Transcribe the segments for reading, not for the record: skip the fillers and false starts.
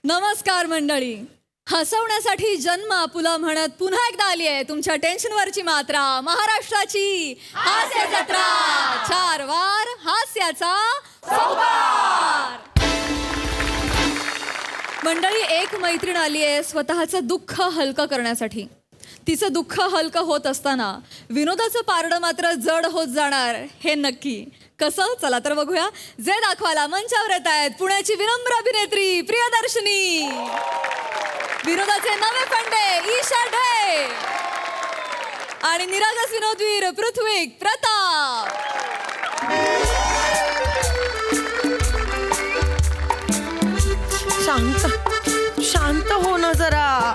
नमस्कार मंडळी. हसवण्यासाठी जन्म आपुला म्हणत पुन्हा एकदा आली आहे तुमच्या टेन्शनवरची मात्रा, महाराष्ट्राची हास्य जत्रा. 4 वार हास्याचा सौभार. मंडळी, एक मैत्रीण आली आहे स्वतःचं दुःख हलकं करण्यासाठी. तिचं दुःख हलकं होत असताना विनोदाचं पारडं मात्र जड होत जाणार हे नक्की. कसं? चला तर बघूया. जे दाखवायला मंचावर येत आहेत पुण्याची विनम्र अभिनेत्री प्रियदर्शनी, विनोदाचे नवे पंडे ईशा ढे आणि निरागस विनोदवीर पृथ्वी प्रताप. शांत शांत हो ना जरा.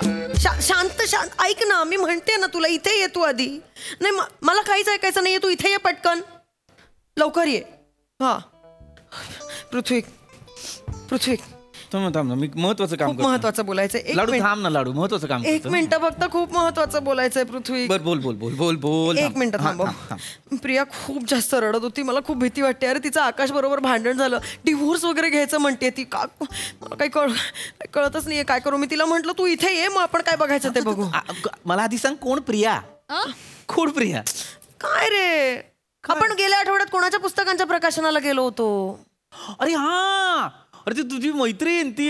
शांत शांत ऐक ना, मी म्हणते ना तुला, इथे ये तू आधी. नाही मला काहीच ऐकायचं नाहीये, तू इथे ये पटकन, लवकर ये. हा पृथ्वी थांब ना, मी महत्वाचं काम करतो. महत्वाचं बोलायचंय. लाडू थांब ना, लाडू महत्वाचं काम. एक मिनिट फक्त, खूप महत्वाचं बोलायचंय पृथ्वी. बर बोल बोल बोल बोल बोल. एक मिनिट थांब. प्रिया खूप जास्त रडत होती, मला खूप भीती वाटते. अरे तिचं आकाश बरोबर भांडण झालं, डिव्होर्स वगैरे घ्यायचं म्हणते ती. का मला काही कळतच नाहीये काय करू. मी तिला म्हटलं तू इथे ये, मग आपण काय बघायचं ते बघू. मला आधी सांग, कोण प्रिया? कोण प्रिया? काय रे, आपण गेल्या आठवड्यात कोणाच्या पुस्तकांच्या प्रकाशनाला गेलो होतो? अरे हा, अरे ती तुझी मैत्रीण, ती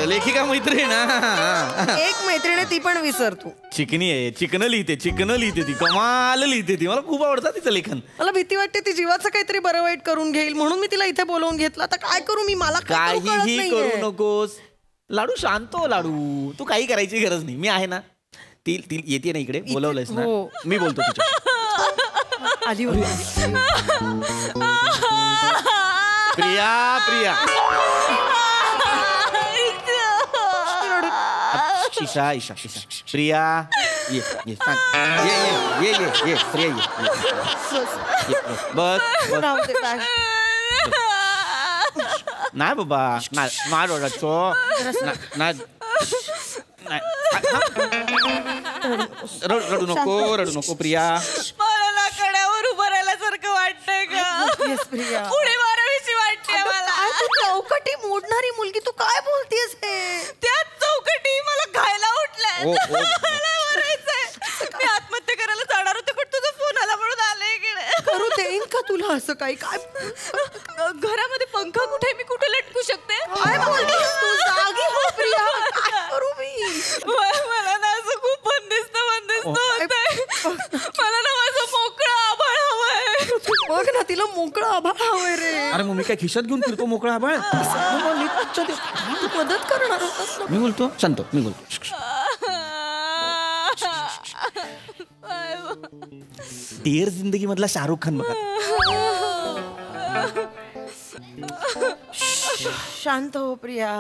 लेखिका मैत्रीण. एक मैत्रीण आहे ती पण विसर तू. चिकनी आहे, चिकन लिहिते ती, कमाल लिहिते ती. मला खूप आवडतं तिचं लेखन. मला भीती वाटते ती जीवाचं काहीतरी बरं वाईट करून घेईल, म्हणून मी तिला इथे बोलवून घेतलं. आता काय करू मी, मला काहीही करू नकोस लाडू. शांत हो लाडू, तू काही करायची गरज नाही, मी आहे ना. ती येते ना इकडे, बोलवलंयस ना, मी बोलतो तिच्या. आधी प्रिया प्रिया ईशा ईशा ईशा प्रिया ये ये ये ये ये ये प्रिया ये बस नाही बाबा, नाही रडायचो, रडू नको प्रिया. मला ना कड्यावर उभं राहिल्यासारखं वाटतंय का? पुढे मारावीशी वाटते मला. चौकटी मोडणारी मुलगी, तू काय बोलतेस हे? त्याच चौकटी मला खायला उठलाय. मी आत्महत्या करायला जाणार होते, पण तुझा फोन आला म्हणून आले इकडे. करू देईन का तुला असं काही? काय घरामध्ये पंखा कुठे, मी कुठे लटकू शकते? काय बोलतेस तू? जागी हो प्रिया, काय करू मी? मला ना असं खूप बंदिस्त होतंय. मला ना माझं मोकळं आभाळ हवंय. बघ ना, तिला मोकळं आभाळ हवंय रे. अरे मग मी काय खिशात घेऊन फिरतो मोकळा आभाळ? तू मदत करणार होतास ना. मी बोलतो शांत, मी बोलतो. टिअर जिंदगी मधला शाहरुख खान बघा. शांत हो प्रिया.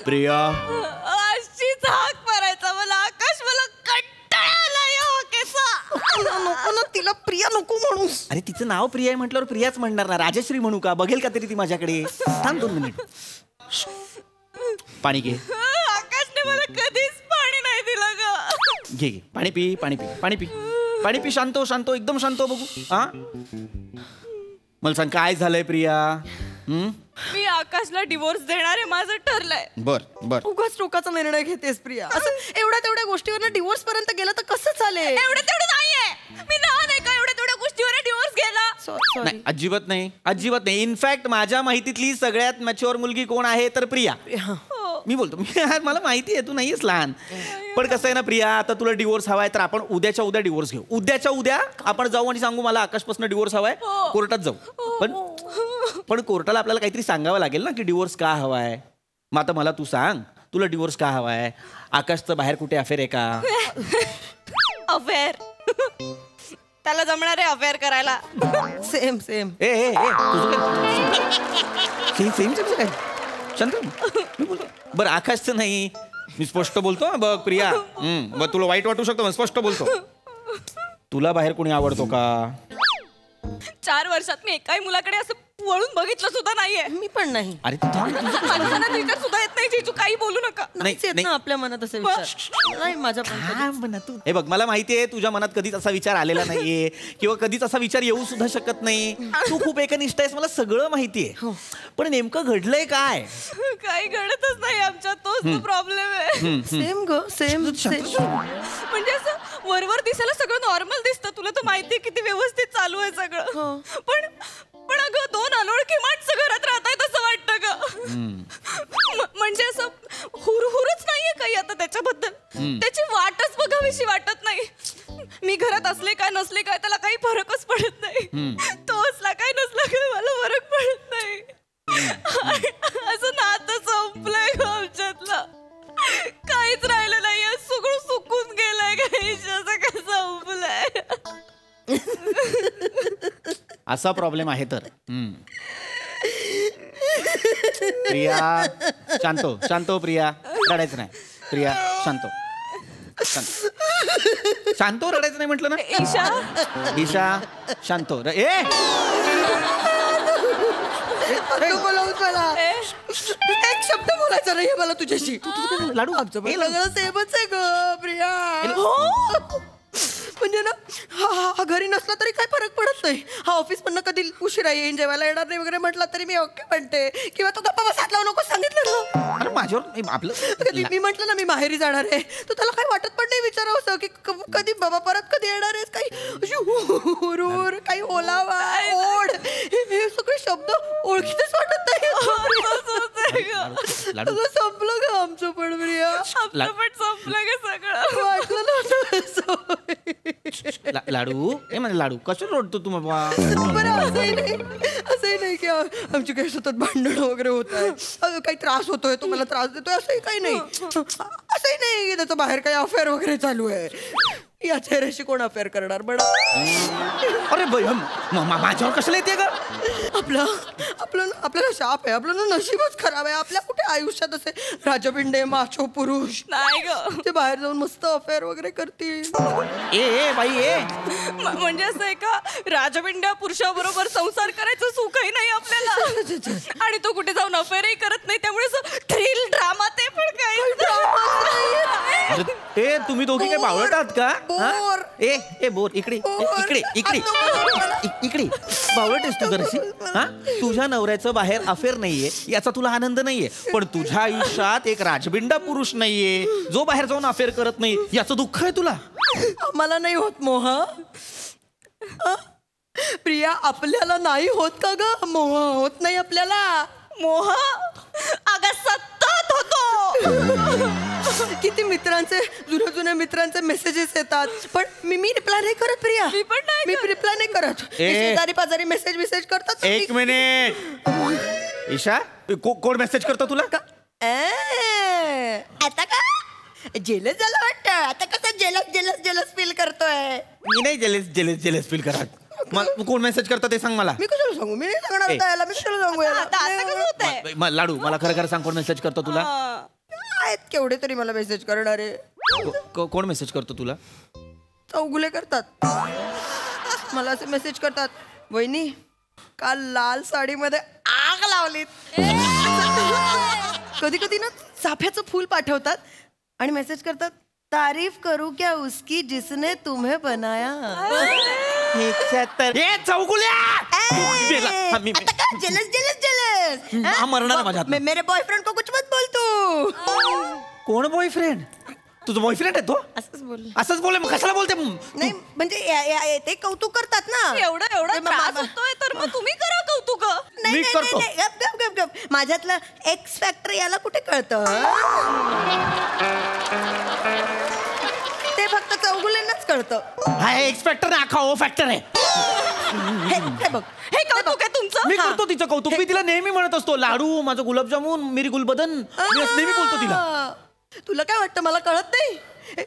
प्रिया अशीच हाक मारायचा मला. आकाश, मला कंटाळा आलाय हो केसा. नको ना, तिला प्रिया नको म्हणू. अरे तिचं नाव प्रिया आहे म्हटल्यावर प्रियाच म्हणणार ना. राजश्री म्हणू का? बघेल का तरी ती माझ्याकडे. थांब 2 मिनिट. पाणी घे. आकाशने मला कधीच पाणी नाही दिलं ग. घे घे पाणी पी, पाणी पी, पाणी पी, पाणी पी. शांत हो, शांत हो, एकदम शांत हो. बघू. हा मला सांग काय झालंय प्रिया? मी आकाशला डिवोर्स देणार आहे, माझं ठरलंय. बर बर. उगाच टोकाचा निर्णय घेतेस प्रिया. असं एवढ्या तेवढ्या गोष्टीवर डिवोर्स पर्यंत गेलं तर कसं चालेल? एवढं तेवढं नाहीये, मी लहान आहे का एवढ्या तेवढ्या गोष्टीवर डिवोर्स घ्यायला? नाही, अजिबात नाही, अजिबात नाही. इनफॅक्ट माझ्या माहितीतली सगळ्यात मॅच्युअर मुलगी कोण आहे तर प्रिया. मी बोलतो, मला माहिती आहे तू नाहीयेस लहान, पण कसं आहे ना प्रिया, आता तुला डिवोर्स हवाय तर आपण उद्याच्या उद्या डिवोर्स घेऊ. उद्याच्या उद्या आपण जाऊ आणि सांगू मला आकाशपासून डिवोर्स हवाय, कोर्टात जाऊ. पण कोर्टाला आपल्याला काहीतरी सांगावं लागेल ना की डिवोर्स का हवाय. मग आता मला तू सांग, तुला डिवोर्स का हवाय? आकाशचं बाहेर कुठे अफेअर आहे का? अफेअर त्याला जमणार आहे अफेअर करायला. Same same. ए सेम काय शांत मी बोलतो. बरं आकाशचं नाही, मी स्पष्ट बोलतो. बघ प्रिया, बघ तुला वाईट वाटू शकतो, स्पष्ट बोलतो. तुला बाहेर कोणी आवडतो का? 4 वर्षात मी एकाही मुलाकडे असं वळून बघितलं सुद्धा नाहीये. मी पण नाही. अरे तू थांब, तुझं माझ्या मनात विचार सुद्धा येत नाही जीजू, काही बोलू नका. नाहीच येत ना आपल्या मनात असे विचार. नाही माझ्या पण कधी. थांब ना तू. हे बग, मला माहितीये तुझ्या मनात कधीच असा विचार आलेला नाहीये किंवा कधीच असा विचार येऊ सुद्धा शकत नाही. तू खूप एकनिष्ठ आहेस, मला सगळं माहितीये. पण नेमकं घडलंय काय? काही घडतच नाही आमच्यात, तोच तो प्रॉब्लेम आहे. सेम ग सेम सेम. म्हणजे असं वरवर दिसायला सगळं नॉर्मल दिसतं, तुला तर माहितीये किती व्यवस्थित चालू आहे सगळं. पण अगं 2 अनोळखी माणसं घरात राहतायत असं वाटतं ग. म्हणजे असं हुरहुरच नाहीये काही आता त्याच्याबद्दल. त्याची वाटच बघावीशी वाटत नाही. मी घरात असले काय नसले काय त्याला काही फरकच पडत नाही. तो असला काय नसला काय मला फरक पडत नाही. असं नातं संपलंय ग आमच्यातलं. काहीच राहिलं नाहीये, सगळं सुकून गेलंय काही असं काय संपलंय. असा प्रॉब्लेम आहे तर. प्रिया शांतो शांतो. प्रिया रडायचं नाही. प्रिया शांतो शांतो. रडायचं नाही म्हटलं ना. ईशा शांतो. एक शब्द बोलायचा नाही मला तुझ्याशी. लाडू आमचं पण सगळं सेमच आहे ग प्रिया. म्हणजे ना हा घरी नसला तरी काय फरक पडत नाही. हा ऑफिस मधनं कधी उशिरा येईन, जेवायला येणार नाही वगैरे म्हटलं तरी मी ओके म्हणते. किंवा तू गप्पा बस हात लावू नको सांगितलं ना. अरे माझ्यावर आपलं मी म्हटलं ना मी माहेरी जाणार आहे, तर त्याला काही वाटत पण नाही विचारावं की कधी बाबा परत कधी येणार आहेस. काही हुरूर, काही ओलावा, ओढ, हे सगळे शब्द ओळखीतच वाटत नाही. संपलं ग आमचं पण प्रिया. आपलं पण संपलं ग सगळं. वाटलं नव्हतं. लाडू हे म्हणजे लाडू कसं रोडतो तू बाबा. बरं असंही नाही की आमची काही सतत भांडणं वगैरे होत आहे, काही त्रास होतोय, तो मला त्रास देतोय, असंही काही नाही. असंही नाही की त्याचं बाहेर काही अफेअर वगैरे चालू आहे. या चेहऱ्याशी कोण अफेअर करणार बडा. अरे माझ्यावर कशाला येते का. आपल्याला शाप आहे, आपलं नशीबच खराब आहे. आपल्या कुठे आयुष्यात असे राजपिंडे माचो पुरुष नाही ग. ते बाहेर जाऊन मस्त अफेअर वगैरे करतील. ए बाई ए. म्हणजे असं आहे का, राजपिंड्या पुरुषाबरोबर संसार करायचं सुखही नाही आपल्याला. आणि तो कुठे जाऊन अफेअरही करत नाही, त्यामुळे थ्रिल ड्रामा ते पण काही. ए तुम्ही दोघी काय बावळट आहात का. बोर. ए बोर इकडे इकडे इकडे इकडे. बावळट आहेस तू जराशी. तुझ्या नवऱ्याचं बाहेर अफेअर नाहीये याचा तुला आनंद नाहीये, पण तुझ्या आयुष्यात एक राजबिंडा पुरुष नाहीये जो बाहेर जाऊन अफेअर करत नाही याचं दुःख आहे तुला. मला नाही होत मोह. प्रिया आपल्याला नाही होत का ग मोह. होत नाही आपल्याला मोह. अगं सतत होतो. किती मित्रांचे जुन्या मित्रांचे मेसेजेस येतात, पण मी रिप्लाय नाही करत प्रिया. मी पण नाही. मी रिप्लाय नाही करत. शेजारी पाजारी मेसेज करतात. एक मिनिट ईशा, कोण मेसेज करतो तुला का. आता का जेलस झालं वाटतं. आता कसं जेलस फील करतोय. मी नाही जेलस फील करत. मग कोण मेसेज करतं ते सांग मला. मी कशाला सांगू. मी नाही सांगणार त्याला. मी कशाला सांगू याला. लाडू मला खरं सांग कोण मेसेज करतो तुला. आहेत केवढे तरी मला मेसेज करणारे. कोण मेसेज करतो तुला. चौगुले करतात मला. असे मेसेज करतात, वहिनी काल लाल साडीमध्ये आग लावलीत. कधी कधी ना चाफ्याचं फूल पाठवतात आणि मेसेज करतात, तारीफ करू क्या उसकी जिसने तुम्हें बनाया. मेरे बॉयफ्रेंड को कुछ मत बोल तू. कोण बॉयफ्रेंड. तुझं बॉयफ्रेंड आहे तो. असंच बोले. मग कशाला बोलते. नाही म्हणजे ते कौतुक करतात ना. एवढं त्रास होतोय तर मग तुम्ही करा कौतुक. मी करतो. गप माझ्यातलं एक्स फॅक्टर याला कुठे कळतं. ते फक्त चौगुलेंनाच कळतं. हा एक्स फॅक्टर नाही, अख्खा ओ फॅक्टर आहे. हे बघ, हे कौतुक आहे तुमचं. मी करतो तिचं कौतुक. मी तिला नेहमी म्हणत असतो, लाडू माझं गुलाबजामुन मेरी गुलबदन. मी नेहमी बोलतो तिला. तुला काय वाटतं मला कळत नाही.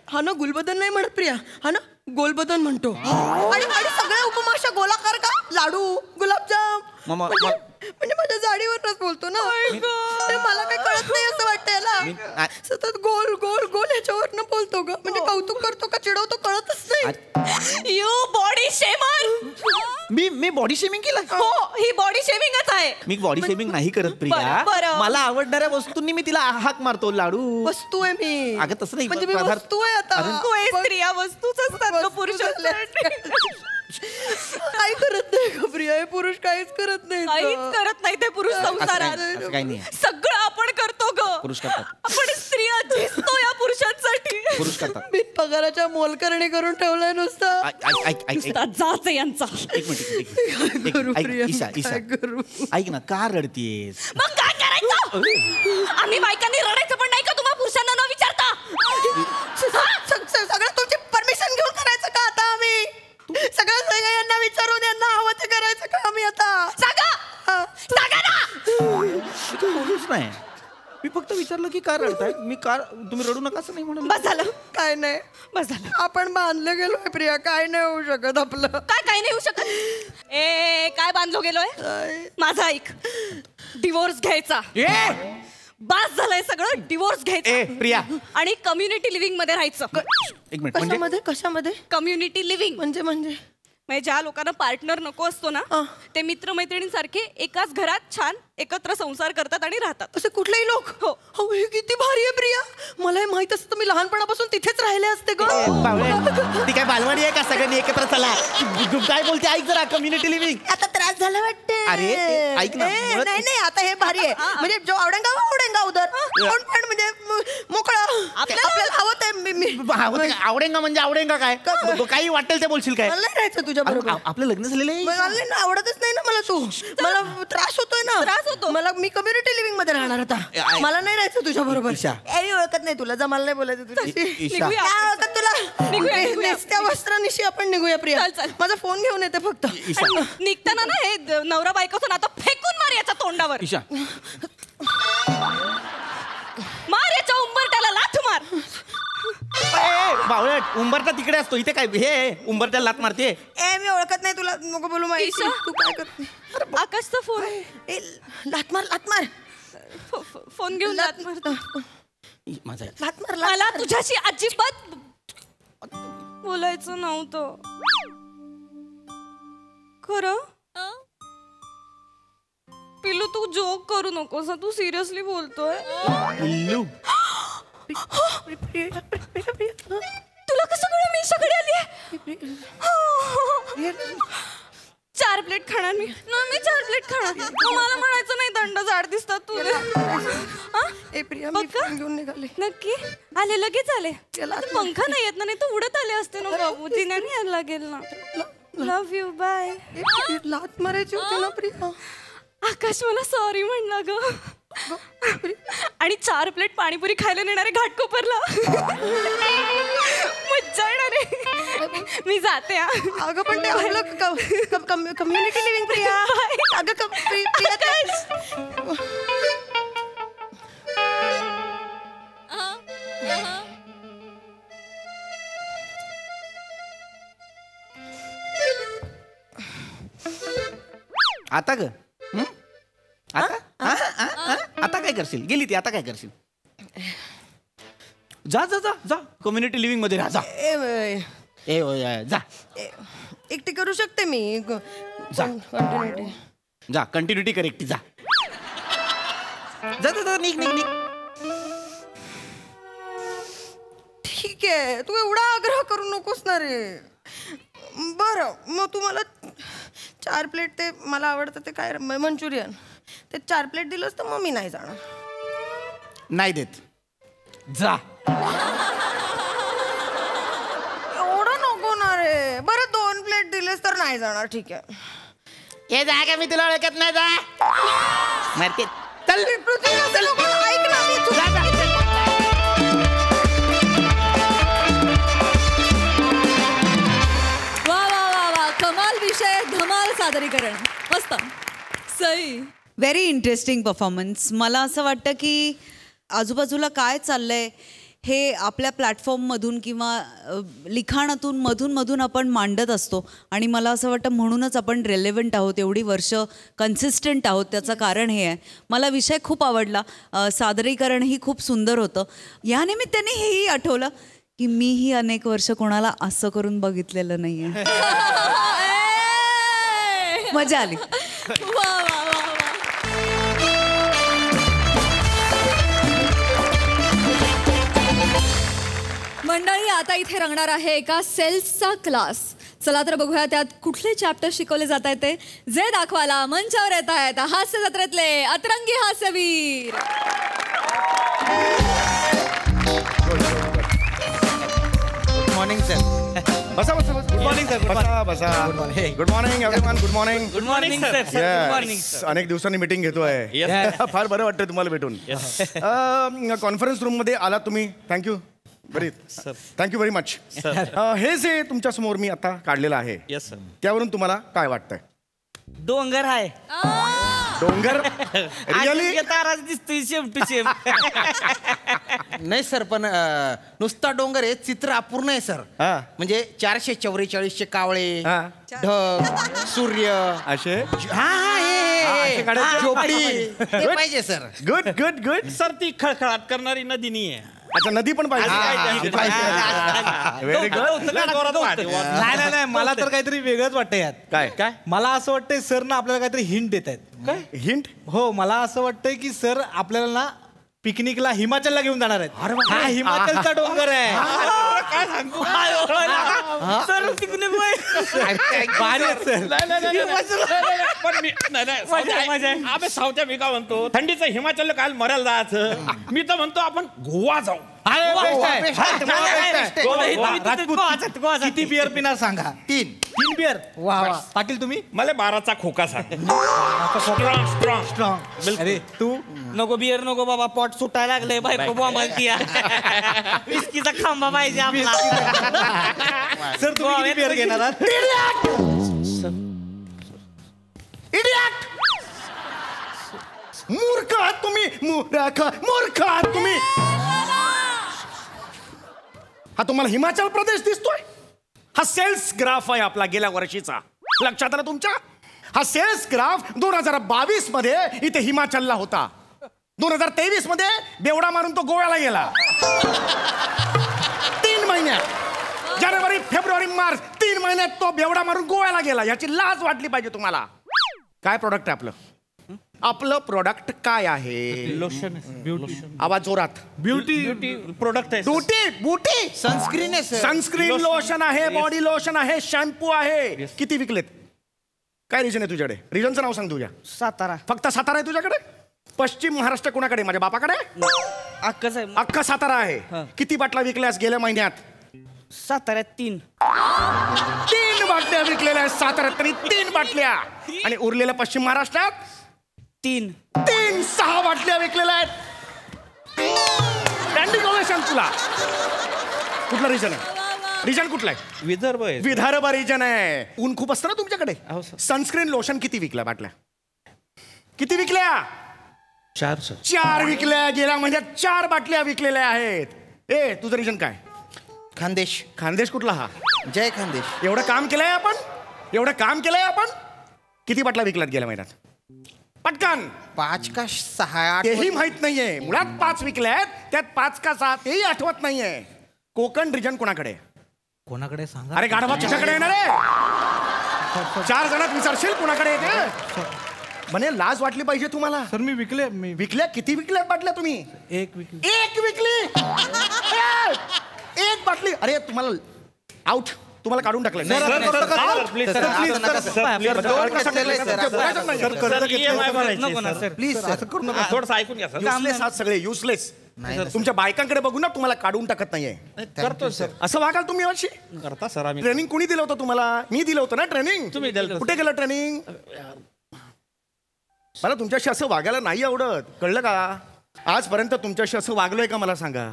हा ना गुलबदन नाही म्हणत प्रिया, हा ना गोलबदन म्हणतो. आणि सगळ्या उपमाशा गोलाकार का. लाडू गुलाबजाम म्हणजे माझ्या जाडीवरच बोलतो ना. मला काय कळत नाही असं वाटतं याला. सतत गोल गोल गोल ह्याच्यावरनं बोलतो ग. म्हणजे कौतुक करतो का चिडवतो कळतच नाही. You body shamer. Me me body shaming केलं? हो, ही बॉडी शेमिंगच आहे. मी बॉडी शेमिंग नाही करत प्रिया. बरं. मला आवडणाऱ्या वस्तूंनी मी तिला हाक मारतो. लाडू वस्तू आहे मी. अगं तसं नाही. म्हणजे मी वस्तू आहे आता. तू आहे स्त्रिया वस्तूच असतात पुरुषांसाठी. काही करत नाही का प्रिया? हे पुरुष काहीच करत नाही. काहीच करत नाही ते पुरुष संसारात. असं काही नाही. सगळं आपण करतो ग. पुरुष करतात. आपण स्त्रिया झिजतो या पुरुषांसाठी. पुरुष करतात. बिन पगाराच्या मोलकरणी करून ठेवलाय नुसतं. नुसता जाच आहे यांचा. एक मिनिट. ईशा ऐक ना, का रडतीयेस? मग काय करायचं? आम्ही बायकांनी रडायचं पण नाही का तुम्हा पुरुषांना न विचारता? सगळं तुमची परमिशन घेऊन करायचं का आता आम्ही? सगळं यांना विचारून यांना हवं ते करायचं का आम्ही आता? सांगा ना. बोलूच नाही. मी फक्त विचारलं की का रडताय. मी का तुम्ही रडू नका असं नाही म्हणून. बस झालं. काय नाही, बस झालं. आपण बांधलं गेलोय प्रिया. काय नाही होऊ शकत आपलं. काय नाही होऊ शकत. काय बांधलो गेलोय? माझा ऐक. डिवोर्स घ्यायचा. बास झालंय सगळं. डिवोर्स घ्यायचा प्रिया. आणि कम्युनिटी लिव्हिंग मध्ये राहायचं. एक मिनिट. कशामध्ये? कम्युनिटी लिव्हिंग म्हणजे ज्या लोकांना पार्टनर नको असतो ना, ते मित्रमैत्रिणींसारखे एकाच घरात छान एकत्र संसार करतात आणि राहतात. असे कुठलेही लोक? हो. हे किती भारी आहे प्रिया. मला हे माहित असतं मी लहानपणापासून तिथेच राहिले असते ग. ती काय बालवाडी आहे का? सगळ्यांनी एकत्र चला. काय बोलते ऐक जरा. Community living. आता त्रास झाला वाटते. अरे ऐक ना. नाही आता हे भारी आहे. म्हणजे जो आवडेंगा उदर कोण पण म्हणजे मोकळं. आपल्याला हवं ते. आवडेंगा म्हणजे आवडेंगा काय? काही वाटेल ते बोलशील काय? मला नाही राहायचं तुझ्या बरोबर. आपलं लग्न झालेलं आहे. आवडतच नाही ना मला तू. मला त्रास होतोय ना. मला मी कम्युनिटी लिव्हिंग मध्ये राहणार आता. मला नाही राहायचं तुझ्या बरोबर. ओळखत नाही तुला. मला नाही बोलायचं तुझ्याशी. ओळखत तुला. त्या वस्त्रानिशी आपण निघूया प्रिया. माझा फोन घेऊन येते फक्त. निघताना ना हे नवरा बायकोचं नातं फेकून मार याच्या तोंडावर. ईशा मार याच्या उंबरट्याला लाथ मार. बावळट. उंबरटा तिकडे असतो. इथे काय हे उंबरट्याला लाथ मारते? मी ओळखत नाही तुला. नको बोलू माहिती. तू काय करते? आकाशचा फोन. लाथ मार. फोन घेऊन लाथ मार. माझा लाथ मार. मला तुझ्याशी अजिबात बोलायचं नव्हतं. खरं पिल्लू, तू जोक करू नकोस. तू सिरियसली बोलतोय. पिल्लू. तुला कसं कळलं मी सगळे आली? 4 प्लेट खाणार मी. 4 प्लेट खाणार. मला म्हणायचं नाही दंड जाड दिसतात तुला. घेऊन निघाले. नक्की आले? लगेच आले? पंखा नाही येत ना, नाही तर उडत आले असते ना बाबूजी. नाही यायला लागेल ना. Love you. बाय. लात मारायची होती ना प्रिया. आकाश मला सॉरी म्हणला ग. आणि 4 प्लेट पाणीपुरी खायला नेणारे घाटकोपरला. मज्जा येणार आहे. मी जाते. अगं पण ते आपलं कम्युनिटी लिव्हिंग प्रिया. अगं आता ग आता काय करशील? गेली ती. आता काय करशील? जा जा जा जा. कम्युनिटी लिव्हिंग मध्ये राहा. जा. एकटी करू शकते मी. जा कंटिन्युटी कर एकटी. जा जा. निघ. ठीक आहे. तू एवढा आग्रह करू नकोस ना रे. बरं मग तू मला 4 प्लेट ते मला आवडतं ते काय मंचुरियन ते 4 प्लेट दिलंस तर मग मी नाही जाणार. नाही देत. जा. एवढं नको ना रे. बरं 2 प्लेट दिलेस तर नाही जाणार. ठीक आहे. हे जा का मी तुला ओळखत नाही. जा मारते. चल ऐक ना. वा कमाल विषय. धमाल सादरीकरण. मस्त. सई. Very interesting performance. मला असं वाटतं की आजूबाजूला काय चाललंय हे आपल्या प्लॅटफॉर्ममधून किंवा लिखाणातून मधून आपण मांडत असतो. आणि मला असं वाटतं म्हणूनच आपण रेलेव्हंट आहोत. एवढी वर्ष कन्सिस्टंट आहोत. त्याचं कारण हे आहे. मला विषय खूप आवडला. सादरीकरणही खूप सुंदर होतं. या निमित्ताने हेही आठवलं की मीही अनेक वर्ष कोणाला असं करून बघितलेलं नाही आहे. मजा आली. वा वा वा वा. मंडळी, आता इथे रंगणार आहे एका सेल्सचा क्लास. चला तर बघूया त्यात कुठले चॅप्टर शिकवले जात आहेत ते. जे दाखवायला मंचावर येत आहेत हास्य जत्रेतले अतरंगी हास्यवीर. Good morning sir. बसा बसा बसा. Good morning sir. बसा बसा. Good morning everyone. Good morning. Good morning sir. Good morning sir. अनेक दिवसांनी मीटिंग घेतोय. फार बरं वाटतं तुम्हाला भेटून. कॉन्फरन्स रूम मध्ये आलात तुम्ही. Thank you very much. हे जे तुमच्या समोर मी आता काढलेलं आहे त्यावरून तुम्हाला काय वाटतंय? डोंगर आहे. डोंगर रिअली ताराच दिसतोय शेम टू शेम. नाही सर, पण नुसता डोंगर आहे, चित्र अपूर्ण आहे सर. म्हणजे 444 कावळे, ढग, सूर्य असे झोपडी पाहिजे sir. Good good good. Sir ती खळखळाट करणारी नदी नाहीये. अच्छा, नदी पण पाहिजे. Very good. नाही मला तर काहीतरी वेगळंच वाटतं यात. काय मला असं वाटतंय सर ना आपल्याला काहीतरी हिंट देत आहेत. हिंट? हो, मला असं वाटतंय की सर आपल्याला ना पिकनिकला हिमाचलला घेऊन जाणार आहेत. हा हिमाचलचा डोंगर आहे. काय सांगू सर, तिकडे अबे सावत्या मी का म्हणतो थंडीचं हिमाचल काल मरायला जायचं. मी तर म्हणतो आपण गोवा जाऊ. किती बिअर पिणार सांगा? 3 बिअर. वा पाटील तुम्ही? मला 12चा खोका सांग. Strong strong. अरे तू नको बिअर नको बाबा, पोट सुटायला लागलंय. बायको बोंबालती. विस्कीचा खांबा पाहिजे आपला. सर तुम्ही किती बिअर घेणार आहात? इडियट. मूर्ख आहात तुम्ही. मूर्ख आहात तुम्ही. हा तुम्हाला हिमाचल प्रदेश दिसतोय? हा सेल्स ग्राफ आहे आपला गेल्या वर्षीचा. लक्षात आलं तुमच्या? हा सेल्स ग्राफ 2022 मध्ये इथे हिमाचलला होता. 2023 मध्ये बेवडा मारून तो गोव्याला गेला. 3 महिन्यात, जानेवारी फेब्रुवारी मार्च 3 महिन्यात तो बेवडा मारून गोव्याला गेला. याची लाज वाटली पाहिजे तुम्हाला. काय प्रोडक्ट आहे आपलं? आपलं प्रोडक्ट काय आहे? लोशन. आवाज जोरात. ब्युटी प्रोडक्ट आहे. बूटी सनस्क्रीन आहे सर. सनस्क्रीन लोशन आहे, बॉडी लोशन आहे, शॅम्पू आहे. किती विकलेत? काय रिजन आहे तुझ्याकडे? रिजनचं नाव सांग तुझ्या. सातारा. फक्त सातारा आहे तुझ्याकडे? पश्चिम महाराष्ट्र कोणाकडे? माझ्या बापाकडे. अक्काच आहे. अख्खा सातारा आहे. किती बाटला विकल्यास गेल्या महिन्यात? साताऱ्यात 3 बाटल्या विकलेल्या आहेत साताऱ्यात. तरी 3 बाटल्या. आणि उरलेल्या पश्चिम महाराष्ट्रात 3 6 बाटल्या विकलेल्या आहेत. तुला कुठला रिजन आहे? रिजन कुठला आहे? विदर्भ आहे. विदर्भ रिजन आहे. ऊन खूप असतं ना तुमच्याकडे. सनस्क्रीन लोशन किती विकल्या बाटल्या? किती विकल्या? 4 विकल्या. गेल्या महिन्यात 4 बाटल्या विकलेल्या आहेत. ए तुझं रिजन काय? खानदेश. खानदेश कुठला? हा जय खानदेश. एवढं काम केलंय आपण. किती बाटल्या विकल्यात गेल्या महिन्यात? पटकन. 5 का 6 तेही माहित नाहीये. मुळात 5 विकल्या आहेत, त्यात 5 का 6 तेही आठवत नाहीये. कोकण रिजन कोणाकडे? कोणाकडे सांगा? अरे गाढवा तुझ्याकडे येणार आहे. 4 जणात विचारशील कोणाकडे येते. म्हणे लाज वाटली पाहिजे तुम्हाला. सर मी विकल्या. किती विकल्यात बाटल्या तुम्ही? 1 विकली. 1 विकली. 1 बाटली. अरे तुम्हाला आउट. तुम्हाला काढून टाकलं. थोडंसं ऐकून घ्या सर. युजलेस आहात सगळे. युजलेस. तुमच्या बायकांकडे बघून ना तुम्हाला काढून टाकत नाहीये. करतो सर. असं वागाल तुम्ही वर्षी? करता सर आम्ही. ट्रेनिंग कोणी दिलं होतं तुम्हाला? मी दिलं होतं ना ट्रेनिंग. तुम्ही दिलं. कुठे गेलं ट्रेनिंग? मला तुमच्याशी असं वागायला नाही आवडत. कळलं का? आजपर्यंत तुमच्याशी असं वागलोय का मला सांगा?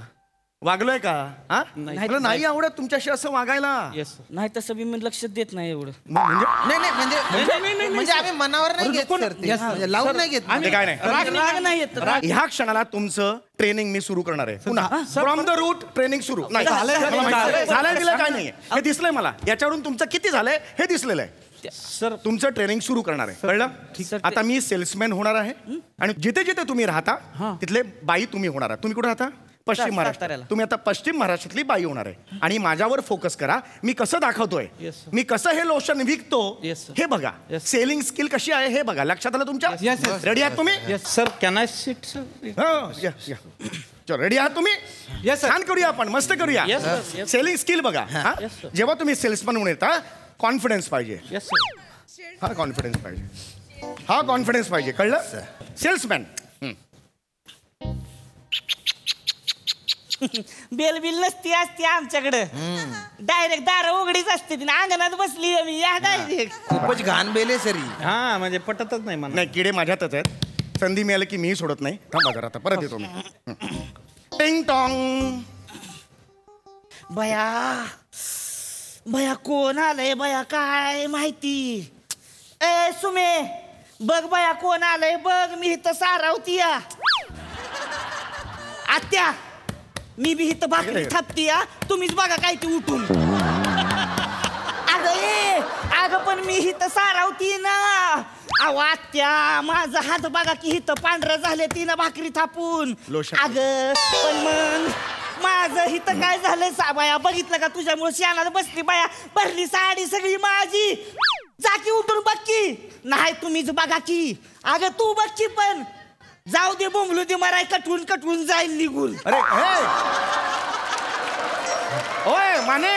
वागलोय का? हा मला नाही आवडत तुमच्याशी असं वागायला. नाही तसं मी लक्ष देत नाही एवढं. म्हणजे म्हणजे आम्ही मनावर नाही घेत सर ते. लावून नाही घेत. काय नाही. राग नाही येत. ह्या क्षणाला तुमचं ट्रेनिंग मी सुरू करणार आहे. पुन्हा फ्रॉम द रूट ट्रेनिंग सुरू. नाही झालंय दिलं काय नाही. हे दिसलंय मला. याच्यावरून तुमचं किती झालंय हे दिसलेलं आहे. सर तुमचं ट्रेनिंग सुरू करणार आहे. कळलं? आता मी सेल्समॅन होणार आहे. आणि जिथे जिथे तुम्ही राहता तिथले बाई तुम्ही होणार आहात. तुम्ही कुठे राहता? पश्चिम महाराष्ट्र. साताऱ्याला. तुम्ही आता पश्चिम महाराष्ट्रातली बाई होणार आहे आणि माझ्यावर फोकस करा. मी कसं दाखवतोय, मी कसं हे लोशन विकतो हे बघा. सेलिंग स्किल कशी आहे हे बघा. लक्षात आलं तुमच्या? रेडी आहात तुम्ही? Sir can I sit sir? Ready आहात तुम्ही? Yes, sir. छान करूया आपण, मस्त करूया. Yes, sir. Yes. Selling skill बघा. हा? जेव्हा तुम्ही सेल्समन म्हणून येता कॉन्फिडन्स पाहिजे. Yes sir. हा कॉन्फिडन्स पाहिजे, हा कॉन्फिडन्स पाहिजे. कळलं? सेल्समॅन. बेल बिल नसती असते आमच्याकडे. डायरेक्ट दार उघडीच असते ती अंगणात बसली मी या डायरेक्ट. खूपच घाण बेले सरी. हा म्हणजे पटतच नाही मला. नाही, किडे माझ्यातच आहेत. संधी मिळाली की मी सोडत नाही. थांबा जरा, आता परत येतो मी. टिंग टॉंग. बया बया कोण आलंय बया काय माहिती. ए सुमे बघ बया कोण आलंय बघ. मी इथं सारावती या आत्या. मी बी इथं भाकरी थापती या. तुम्हीच बघा काय ती उठून. अगं पण मी इथं सारावती ना. अहो आत्या माझा हात बघा की इथं पांढरं झाले तिनं भाकरी थापून. अगं पण मग माझं इथं काय झालंय बाया बघितलं का तुझ्यामुळे शानाला बसली बाया. भरली साडी सगळी माझी. जा की उठून बघ की. नाही तुम्हीच बघा की. अगं तू बघ की पण. जाऊ दे बोंबलू दे मराय कटवून कटवून जाईल निघून. अरे ओय माने,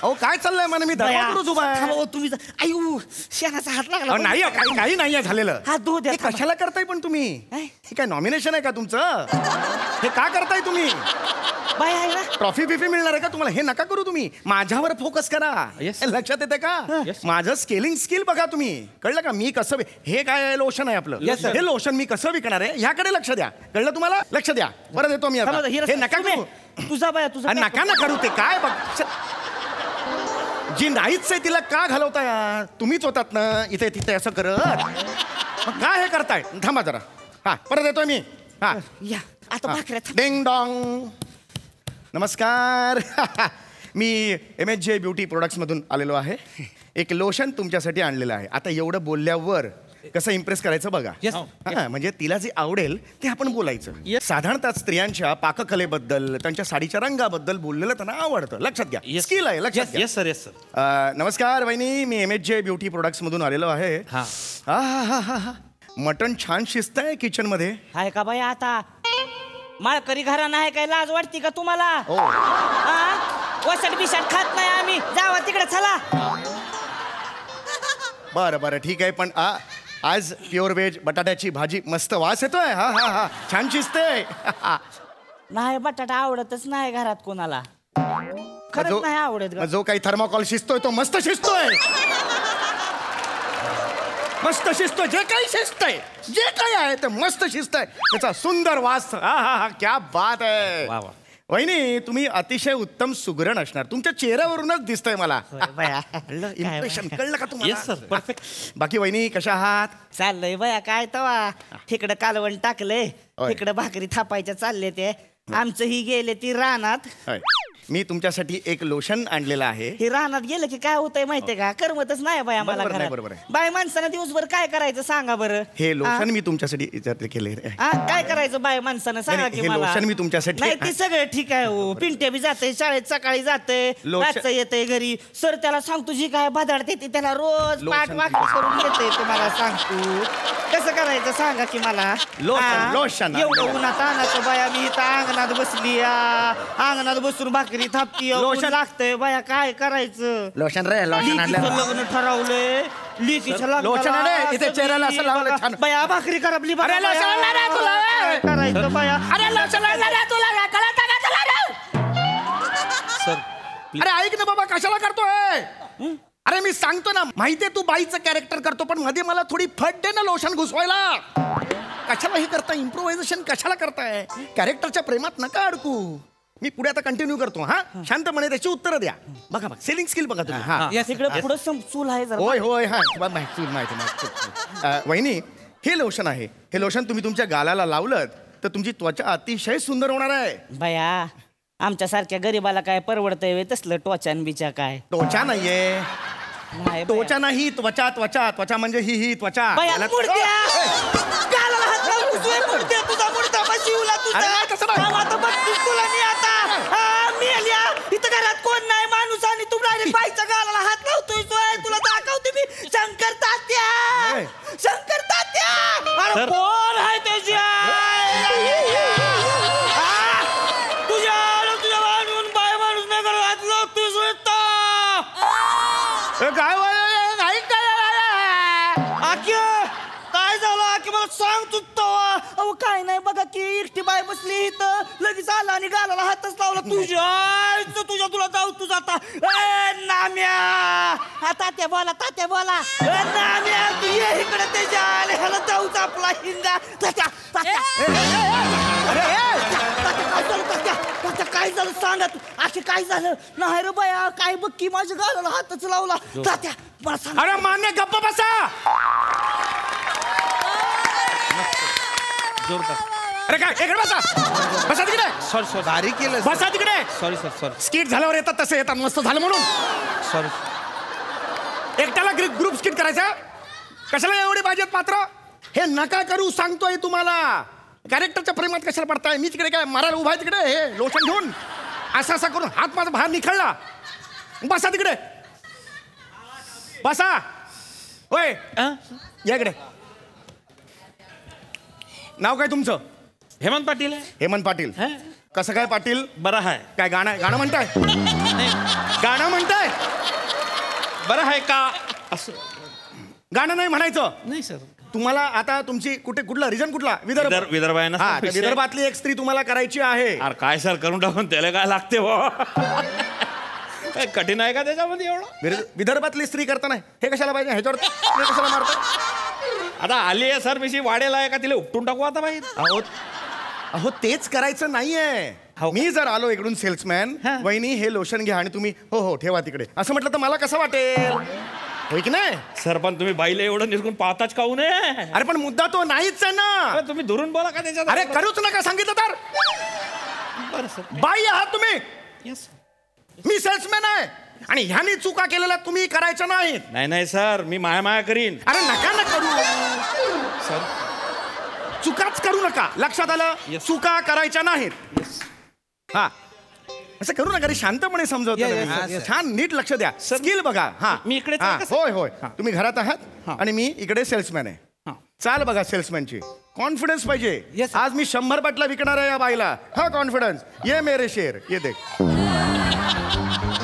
अहो काय चाललंय माने? मी दरवाजावरच उभा आहे. हो तुम्ही आयु शेणाचा हात लागला. नाही काही नाही झालेलं. हात धुऊ द्या. हे कशाला करताय पण तुम्ही? हे काय नॉमिनेशन आहे का तुमचं? हे का करताय तुम्ही? बाय आहे ना ट्रॉफी बिफी मिळणार आहे का तुम्हाला? हे नका करू तुम्ही. माझ्यावर फोकस करा. हे लक्षात येते का? माझं स्केलिंग स्किल बघा तुम्ही. कळलं का? मी कसं हे काय लोशन आहे आपलं, हे लोशन मी कसं विकणार आहे ह्याकडे लक्ष द्या. कळलं तुम्हाला? लक्ष द्या. परत येतो मी आता. हे नका करू. तुझा बाया तुझा नका ना करू ते. काय बघ जी नाहीच आहे तिला का घालवताय? तुम्हीच होतात ना इथे तिथे असं करत. मग काय हे करताय? थांबा जरा. हा परत येतोय मी. हा या आता भाकऱ्या डिंग डॉंग. नमस्कार. मी MHJ ब्युटी प्रोडक्ट्समधून आलेलो आहे. एक लोशन तुमच्यासाठी आणलेलं आहे. आता एवढं बोलल्यावर कसं इम्प्रेस करायचं बघा. म्हणजे तिला जे आवडेल ते आपण बोलायचं. साधारणतः स्त्रियांच्या पाककलेबद्दल त्यांच्या साडीच्या रंगाबद्दल बोललेलं त्यांना आवडतं. लक्षात घ्या. स्किल आहे. लक्षात घ्या. Yes sir. Yes sir. नमस्कार वहिनी, मी MHJ ब्युटी प्रोडक्ट्समधून आलेलो आहे. हा मटण छान शिजत आहे किचन मध्ये. आहे का बाई? आता माळकरी घराणं आहे काय? लाज वाटते का तुम्हाला? वसट बिसट खात नाही आम्ही. जावा तिकडे चला. बरं ठीक आहे. पण आज प्युअर व्हेज बटाट्याची भाजी मस्त वास येतोय. हा छान शिजते. नाही बटाटा आवडतच नाही घरात कोणाला. खरंच नाही आवडत. जो काही थर्माकॉल शिजतोय तो मस्त शिजतोय. मस्त शिजतोय. जे काही शिजतंय जे काही आहे ते मस्त शिजतंय. त्याचा सुंदर वास. क्या बात आहे. वहिनी तुम्ही अतिशय उत्तम सुगरण असणार. तुमच्या चेहऱ्यावरूनच दिसतंय मला. इम्प्रेशन कळलं का तुम्हाला? Yes sir. परफेक्ट. बाकी वहिनी कशा आहात? चाललंय बया काय तवा. तिकडं कालवण टाकलंय, तिकडं भाकरी थापायच्या चालले ते. आमचं ही गेले ती रानात. मी तुमच्यासाठी एक लोशन आणलेलं आहे. हे रानात गेलं की काय होतंय माहितीये का? करमतच नाही बाय आम्हाला. बरोबर आहे. बाय माणसानं दिवसभर काय करायचं सांगा बरं? हे लोशन मी तुमच्यासाठी केले. काय करायचं बाय माणसानं सांगा की मला. लोशन मी तुमच्यासाठी. नाही ते सगळं ठीक आहे हो. पिंट्या बी जाते शाळेत सकाळी जाते, रातचं येते घरी. सर त्याला सांगतो जी काय भादाडते ती त्याला रोज पाठ वाक्य करून येते. तुम्हाला सांगतो कसं करायचं सांगा की मला. लोशन एवढं उन्हात आणायचं बाया. मी इथं अंगणात बसली अंगणात बसून भाकरी थापती. लोशन लागतंय बाया काय करायचं? लोशन रे लोशन लिकीचं लग्न ठरवलंय. लिकीचं लग्न इथे चेहऱ्याला असं लावलं छान. बाया भाकरी कराबली बघा. करायचं बाया. सर अरे ऐक ना बाबा, कशाला करतोय? अरे मी सांगतो ना, माहितीये तू बाईचं कॅरेक्टर करतो, पण मध्ये मला थोडी फट दे ना लोशन घुसवायला. कशाला हे करताय? इम्प्रोव्हायझेशन कशाला करताय? कॅरेक्टरच्या प्रेमात नका अडकू. मी पुढे आता कंटिन्यू करतो. शांतपणे त्याची उत्तरं द्या. बघा सेलिंग स्किल बघा तुम्ही. तिकडे पुढे चूल आहे जरा. होय माहिती. वहिनी हे लोशन आहे. हे लोशन तुम्ही तुमच्या गालाला लावलं तर तुमची त्वचा अतिशय सुंदर होणार आहे. बाया आमच्या सारख्या गरीबाला काय परवडतंय तसलं टोचान बिचा? काय त्वचा नाहीये, त्वचा नाही त्वचा त्वचा त्वचा म्हणजे ही त्वचा बाया, मुडद्या. गालाला हात लावून तुझे मुडद्या, तुझा मुडदा बशिवला तुझा. अरे, तसं नाही. थांब आता, बघतीस तुला मी आता. मेल्या, इथं घरात कोण नाही माणूस आणि तू डायरेक्ट बाईच्या गालाला हात लावतोय. तुला दाखवते मी शंकर तात्या. शंकर तात्या, अरे कोण आहे त्याच्या तुझ्या माणून बाय माणूस नाही करत हात लावतोय. काय काय झालं आकी, मला सांग तू तवा. अहो काय नाही बघा की एकटी बाय बसली इथं, लगेच आला आणि गालाला हातच लावला. तुझ्या तुला जाऊ तुझा आता. नाम्या, तात्या बोला. नाम्या, तू ये इकडे त्याच्या आले ह्याला जाऊच आपला हिंगा. तात्या काय झालं सांगा तू. आखी काय झालं. नाही रे बाया, काय बघ की माझ्या गालाला हातच लावला. तात्या मला सांग. अरे मान्य, गप्प बसा. अरे काय इकडे बसा तिकडे. सॉरी भारी केलं बसा तिकडे. सॉरी स्किट झाल्यावर येतात तसे येतात, मस्त झालं म्हणून. सॉरी. एकट्याला ग्रुप स्किट करायचा. कशाला एवढी पाहिजेत पात्र. हे नका करू सांगतोय तुम्हाला. कॅरेक्टरच्या प्रेमात कशाला पडताय. मी तिकडे काय मारायला उभा आहे तिकडे, हे लोशन घेऊन असा करून हात माझा बाहेर निखळला. बसा तिकडे बसा. होय या इकडे. नाव काय तुमचं. हेमंत पाटील. हेमंत पाटील. कसं काय पाटील. बरं आहे. काय गाणं म्हणताय. गाणं म्हणताय. बरं आहे का असं. गाणं नाही म्हणायचं. नाही सर. तुम्हाला आता तुमची कुठला रिजन कुठला. विदर्भ आहे ना. विदर्भातली एक स्त्री तुम्हाला करायची आहे. अरे काय सर करून टाकून त्याला काय लागते काय कठीण आहे का त्याच्यामध्ये एवढं. विदर्भातली स्त्री करताना हे कशाला पाहिजे. ह्याच्यावर कशाला मारतो. आता आली आहे सर मिशी वाढेला आहे का तिला उपटून टाकू आता बाई. अहो तेच करायचं नाहीये. मी जर आलो इकडून सेल्समॅन, वहिनी हे लोशन घ्या आणि तुम्ही हो ठेवा तिकडे असं म्हटलं तर मला कसं वाटेल. होय की नाही सर. पण तुम्ही बाईला एवढं निरकून पाहताच काहू नये. अरे पण मुद्दा तो नाहीच आहे ना. तुम्ही दुरून बोला का त्याच्यात. अरे करूच नका सांगितलं तर. बरं सर. बाई आहात तुम्ही. यस. मी सेल्समॅन आहे आणि ह्यानी चुका केलेल्या तुम्ही करायच्या नाहीत. नाही सर मी माया करीन. अरे नका ना करू सर. चुकाच करू नका. लक्षात आलं. चुका करायच्या नाहीत. हा असं करू नका. शांतपणे समजवतो. छान नीट लक्ष द्या. स्किल बघा. हा मी इकडे. होय तुम्ही घरात आहात आणि मी इकडे सेल्समॅन आहे. चाल बघा सेल्समॅनची. कॉन्फिडन्स पाहिजे. आज मी 100 बाटला विकणार आहे या बाईला. हा कॉन्फिडन्स. ये मेरे शेर ये देख.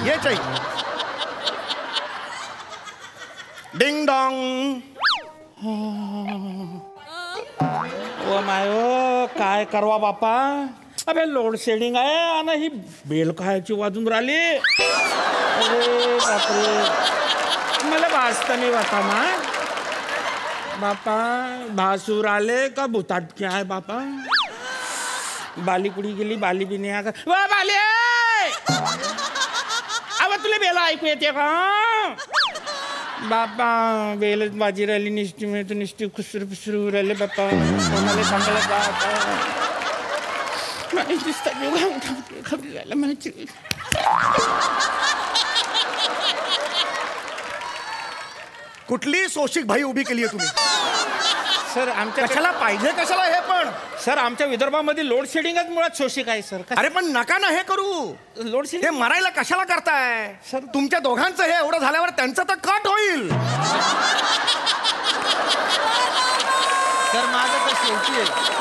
ये चाहिए. Ding dong. Oh my oh काय करवा बापा. अबे लोड शेडिंग आहे आणि ही बेल खायची वाजून राहिली. अरे बापरे मला भासता नाही वाटा मा बापा. भासूर आले का भुताटके आहे बापा. बाली कुडी गेली. बाली बी नाही आगा. वा बाली अबे तुला बेल ऐकू येते का बापा. बेलच बाजी राहिली निष्ठी मिळतो. निष्ठी खुसरू राहिले बापा. कोणाला सांगायला बापा. कुठली सोशिक भाई उभी केली आहे तुम्ही. सर आमच्या कशाला पाहिजे कशाला हे पण. सर आमच्या विदर्भामध्ये लोड शेडिंगच मुळात शोषिक आहे सर. अरे पण नका ना हे करू. लोड शेडिंग हे मरायला कशाला करताय. सर तुमच्या दोघांचं हे एवढं झाल्यावर त्यांचं तर कट होईल. सर माझं तर शेवटी आहे.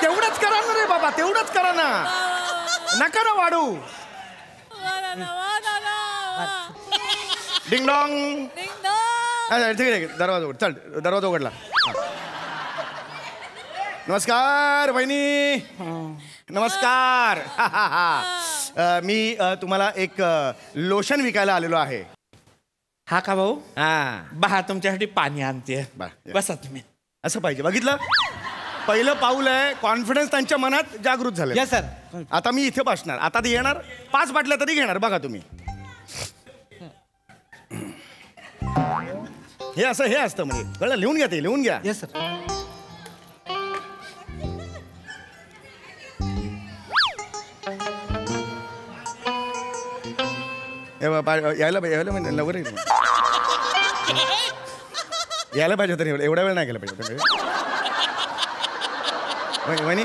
तेवढंच करा ना रे बाबा. तेवढंच करा ना. नका ना वाढू. Ding dong. ठीक आहे दरवाजा उघड. चल दरवाजा उघडला. नमस्कार बहिणी. नमस्कार. मी तुम्हाला एक लोशन विकायला आलेलो आहे. हा का भाऊ. हा बहा तुमच्यासाठी पाणी आणते. बसा तुम्ही. असं पाहिजे. बघितलं पहिलं पाऊल आहे. कॉन्फिडन्स त्यांच्या मनात जागृत झालं. Yes sir. आता मी इथे बसणार. आता ते येणार 5 बाटल्या तरी घेणार. बघा तुम्ही हे असतं म्हणजे कळलं. लिहून घ्या. ते लिहून घ्या. Yes sir. यायला म्हणजे लवकर यायला पाहिजे होतं एवढा वेळ नाही गेला पाहिजे वहिनी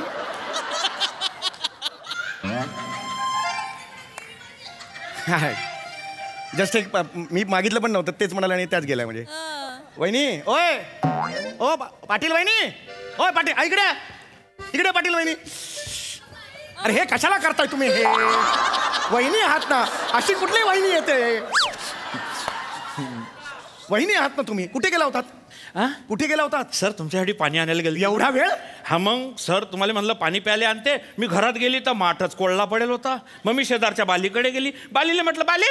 जस्ट एक मी मागितलं पण नव्हतं तेच म्हणाला आणि त्याच गेल्या म्हणजे वहिनी ओय ओ पाटील वहिनी ओय पाटील इकडे इकडे पाटील वहिनी अरे हे कशाला करताय तुम्ही हे वहिनी आहात ना अशी कुठली वहिनी येते वहिनी आहात ना तुम्ही कुठे गेला होतात कुठे गेला होतात सर तुमच्यासाठी पाणी आणायला गेले एवढा वेळ हा मग सर तुम्हाला म्हणलं पाणी प्यायला आणते मी घरात गेली तर माठच कोळला पडेल होता मग मी शेजारच्या बालीकडे गेली बालीला म्हटलं बाली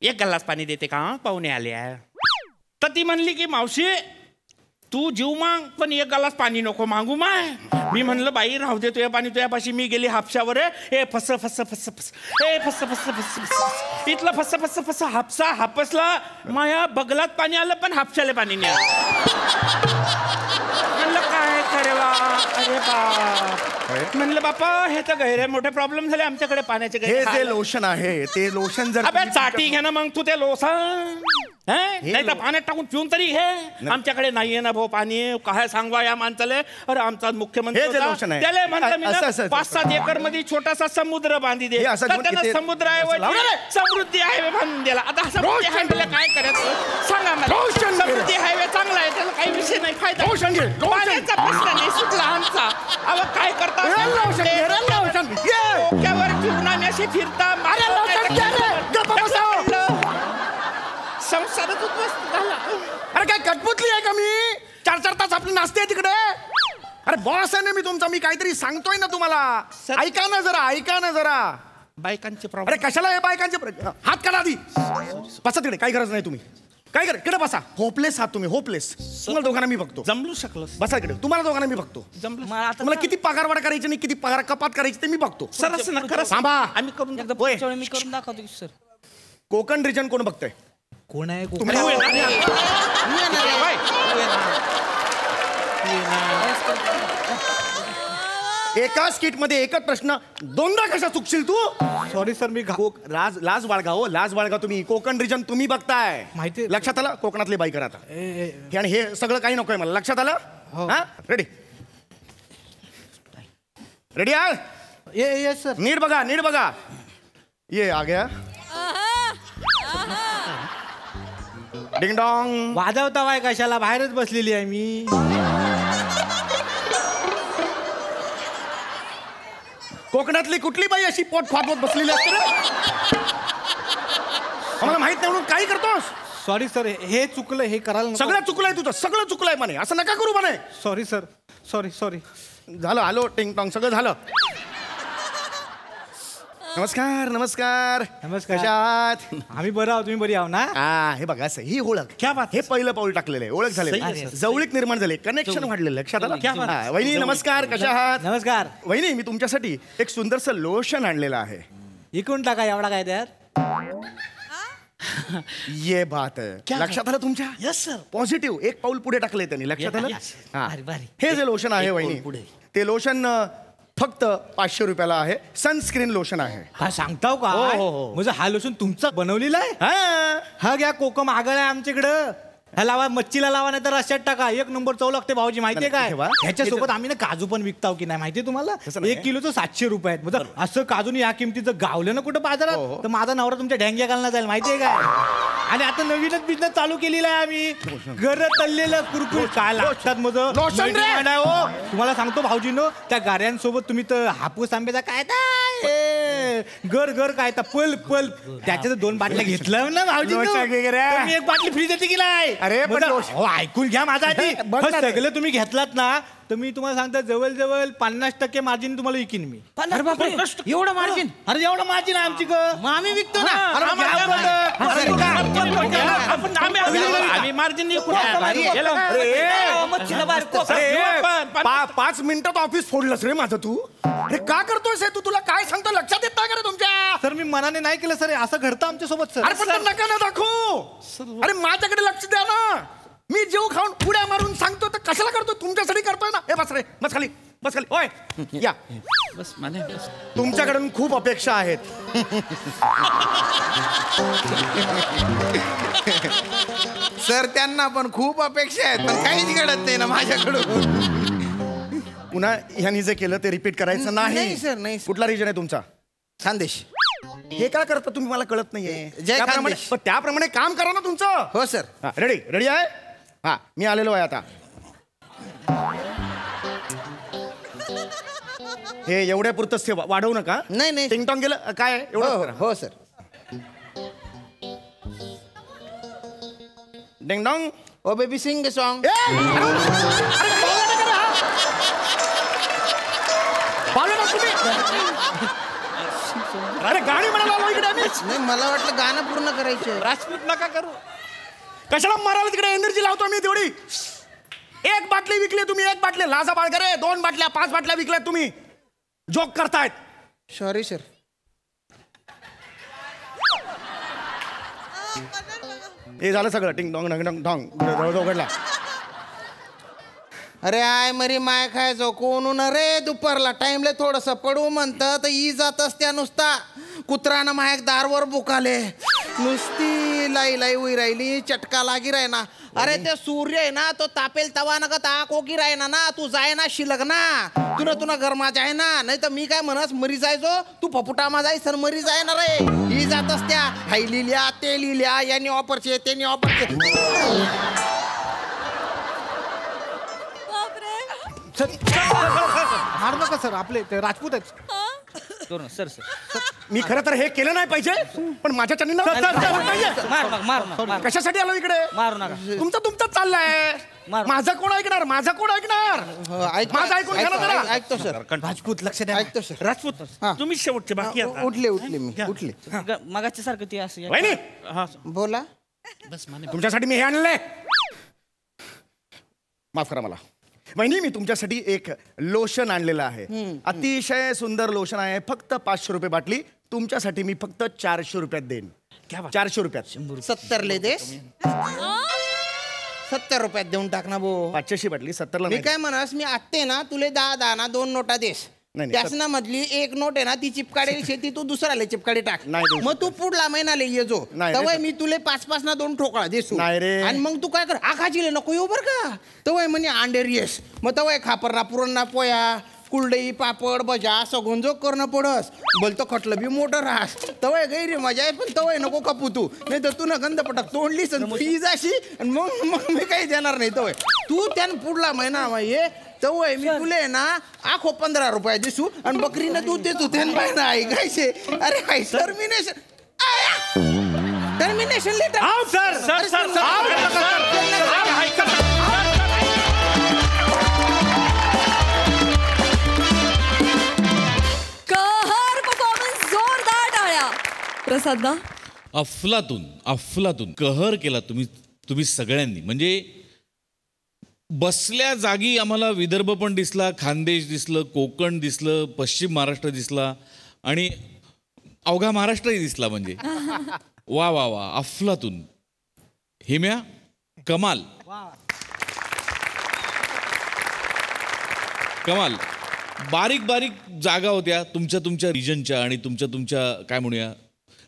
एक गल्लास पाणी देते का पाहुणे आले तर ती म्हणली की मावशी तू जीव माग पण एक गलास पाणी नको मागू माय मी म्हणलं बाई राहू दे तुझ्या पाणी तुझ्यापाशी मी गेली हापशावर ए फस फस फस फस ए फस फस फस फस इथलं फस फस फस हापसा हापसला माया बगलात पाणी आलं पण हापशाला पाणी नाही म्हणलं काय करेवा अरे बाप म्हणलं बापा हे तर गैरे मोठे प्रॉब्लेम झाले आमच्याकडे पाण्याचे हे जे लोशन आहे ते लोशन जर अबे चाटी घे ना मग तू ते लोशन नाही तर पाण्यात टाकून पिऊन तरी घे आमच्याकडे नाहीये ना भाऊ पाणी काय सांगवा या माणसाले अरे आमचा मुख्यमंत्री त्याला म्हणलं 5-7 एकर मध्ये छोटासा समुद्र बांधी दे त्यानं समुद्राऐवजी समृद्धी हायवे बांधून दिला आता समृद्धी हायवेला काय करायचं सांगा मला समृद्धी हायवे चांगला आहे त्याला काही विषय नाही फायदा पाण्याचा प्रश्न नाही सुटला आमचा अहो काय करता डोक्यावर ठेवून आम्ही असे फिरता संसारात उद्ध्वस्त झाला अरे काय कटपुतली आहे का मी 4-4 तास आपली नाचते तिकडे अरे बॉस आहे ना मी तुमचा मी काहीतरी सांगतोय ना तुम्हाला ऐका ना जरा बायकांचे प्रॉब्लेम अरे कशाला हे बायकांचे हात काढा आधी बसा तिकडे काही गरज नाही तुम्ही काय कर इकडे बसा होपलेस आहात तुम्ही होपलेस तुम्हाला दोघांना मी बघतो जमलू शकलो बसा इकडे तुम्हाला दोघांना मी बघतो तुम्हाला किती पगारवाढ करायची आणि किती पगार कपात करायची ते मी बघतो सर असं नका थांबा आम्ही करून मी करून दाखवतो की सर कोकण रिजन कोण बघतोय कोण आहे एका स्किट मध्ये एकच प्रश्न दोनदा कशा चुकशील तू सॉरी सर मी लाज बाळगा हो लाज बाळगा तुम्ही कोकण रिजन तुम्ही बघताय माहिती लक्षात आलं कोकणातली बाईकर आता आणि हे सगळं काही नकोय मला लक्षात आलं हा रेडी रेडी ये सर नीट बघा ये आ गया डिंग डॉंग वाजवता बाय कशाला बाहेरच बसलेली आहे मी कोकणातली कुठली बाई अशी पोट फाटवत बसलेली असते आम्हाला माहित नाही म्हणून काही करतोस सॉरी सर हे चुकलं हे करायला सगळं चुकलंय तुझं सगळं चुकलंय म्हणे असं नका करू म्हणे सॉरी सर सॉरी झालं आलो टिंग टॉंग सगळं झालं नमस्कार कशात आम्ही बरं आहोत तुम्ही बरी आहो ना हे बघा असं ही ओळख क्या बात हे पहिलं पाऊल टाकलेलं आहे ओळख झाले जवळीक निर्माण झाले कनेक्शन वाढलेलं लक्षात आलं वहिनी नमस्कार कशा आहात नमस्कार वहिनी मी तुमच्यासाठी एक सुंदरसं लोशन आणलेलं आहे इकडून टाका एवढा काय त्यात ये बात आहे लक्षात आलं तुमच्या यस सर पॉझिटिव्ह एक पाऊल पुढे टाकले त्यांनी लक्षात आलं हे जे लोशन आहे वहिनी ते लोशन फक्त 500 रुपयाला आहे सनस्क्रीन लोशन आहे हा सांगताव का म्हणजे हा लोशन तुमचा बनवलेला आहे हा घ्या कोकम आगळ आहे आमच्याकडं ह्या लावा मच्छीला लावा नाही तर रश्यात टाका 1 नंबर चव लागते भाऊजी माहितीये काय ह्याच्यासोबत आम्ही ना काजू पण विकताव की नाही माहितीये तुम्हाला 1 किलोचं 700 रुपये आहेत म्हणजे असं काजून या किमतीचं गावलं ना कुठं बाजारात तर माझा नवरा तुमच्या ढँग्या घालण्यात जाईल माहितीये काय आणि आता नवीनच बिझनेस चालू केलेला आहे आम्ही घर तळलेलं कुरकुर काय लागतात मग तुम्हाला सांगतो भाऊजीनो त्या गाड्यांसोबत तुम्ही तर हापूस आंब्याचा काय घर काय पल त्याच्या 2 बाटल्या घेतल्या ना भाऊजी एक बाटली फ्री देते की नाही अरे ऐकून घ्या माझा आधी सगळं तुम्ही घेतलात ना तर मी तुम्हाला सांगतो जवळ 50% मार्जिन तुम्हाला विकीन मी एवढं मार्जिन अरे एवढं मार्जिन आहे आमची आम्ही विकतो ना आम्ही मार्जिन 5 मिनिटात ऑफिस फोडलंस रे माझं तू अरे का करतोयस तू तुला काय सांगतो लक्षात येत नाही का रे तुमच्या सर मी मनाने नाही केलं सर असं घडतं आमच्या सोबत सर अरे पण नका ना दाखवू अरे माझ्याकडे लक्ष द्या ना मी जेव खाऊन पुड्या मारून सांगतो तर कशाला करतो तुमच्यासाठी करतोय ना हे बस रे बस खाली बस खाली. होय या. बस माने बस. तुमच्याकडून खूप अपेक्षा आहेत. सर त्यांना पण खूप अपेक्षा आहेत पण काहीच घडत नाही ना माझ्याकडून. पुन्हा ह्यांनी जे केलं ते रिपीट करायचं नाही. नाही सर, नाही सर. कुठला रिजन आहे तुमचा? खानदेश. हे काय करता तुम्ही मला कळत नाहीये. जय त्याप्रमाणे खानदेश. पण त्याप्रमाणे काम करा ना तुमचं. हो सर. रेडी रेडी आहे. हा मी आलेलो आहे आता. हे एवढ्या पुरतच ठेवा, वाढवू नका. नाही नाही. टिंगटॉंग गेलं काय एवढं. हो सर. डिंगडॉंग. ओ बेबी सिंग सॉन्ग. अरे गाणी म्हणाला इकडे. नाही मला वाटलं गाणं पूर्ण करायचं. राजपूत नका करू. कशाला मारायला तिकडे एनर्जी लावतो मी तेवढी. एक बाटली विकली तुम्ही, एक बाटली लाजा बाळगरे. 2 बाटल्या 5 बाटल्या विकल्यात तुम्ही. जोक करतायत. Sorry sir. हे झालं सगळं. टिंग डॉंग डंग डंग डॉंग जवळ उघडला. अरे आय मरी माय खायचो कोण रे दुपारला टाइमले थोडस पडू म्हणतं तर ई जातच त्या नुसता कुत्रानं मायक दारवर बुकाले नुसती लाई लाई उई राहिली चटका लागी राहिना. अरे ते सूर्य आहे ना तो तापेल तवा नका ताक ओकी राहिना ना तू जाय ना शिलग ना तुला गरमा जाय ना. नाही तर मी काय म्हणस मरी जायचो तू पपुटामा जाय सर मरी जाय ना रे. ही जातच त्या हाई लिहिल्या ते लिहिल्या यांनी ऑफरचे त्यांनी ऑफरचे. हार नका सर आपले ते राजपूत आहेत. सर सर मी खरं तर हे केलं नाही पाहिजे पण माझ्या चॅनल कशासाठी आलो इकडे. मारू नका. तुमचं चाललंय. माझं कोण ऐकणार. माझं ऐकून घ्या ना जरा. ऐकतो सर. राजपूत लक्ष द्या. ऐकतो सर. राजपूत तुम्ही शेवटचे बाकी आता. उठले मी उठले. मगाच्या सारखं ते असं. वहिनी बोला. बस माने. तुमच्यासाठी मी हे आणलंय. माफ करा मला. वहिनी मी तुमच्यासाठी एक लोशन आणलेलं आहे. अतिशय सुंदर लोशन आहे. फक्त 500 रुपये बाटली. तुमच्यासाठी मी फक्त 400 रुपयात देईन. 400 रुपयात. 70 ले देस. 70 रुपयात देऊन टाक ना भो. 500ची बाटली 70ला मी काय म्हणस मी आत्ते ना तुले 10 ना 2 नोटा देस. त्यासना मधली एक नोट आहे ना ती चिपकाडेल शेती तू दुसऱ्याला चिपकाडे टाक. मग तू पुढला महिनाले ये जो तवय मी तुले 5 ना 2 ठोकळा देसू. आणि मग तू काय कर आखाजीले नको येऊ बर का. तवय म्हणे अंडेर येस. मग तवय खापरना पुरणना पोया कुलडई पापड भजा सगून जो करणं पडस. बोलतो खटलं बी मोठं राहस. तवय गैरी मजा आहे पण तवय नको कापू तू. नाही तर तू ना गंध पटक तोंडलीस फी जाशी आणि मग मी काही देणार नाही. तवय तू त्यानं पुढला महिना ये तवय मी तुले ना आखो 15 रुपये दिसू आणि बकरीनं दूध देतो त्यान बाय ना ऐकायचे. अरे काय टर्मिनेशन लेटर. कहर परफॉर्मन्स जोरदार टाळ्या. प्रसाद अफलातून कहर केला तुम्ही सगळ्यांनी. म्हणजे बसल्या जागी आम्हाला विदर्भ पण दिसला, खानदेश दिसलं, कोकण दिसलं, पश्चिम महाराष्ट्र दिसला आणि अवघा महाराष्ट्रही दिसला. म्हणजे वा वा वा अफलातून. हेम्या कमाल कमाल. बारीक बारीक जागा होत्या तुमच्या रिजनच्या आणि तुमच्या काय म्हणूया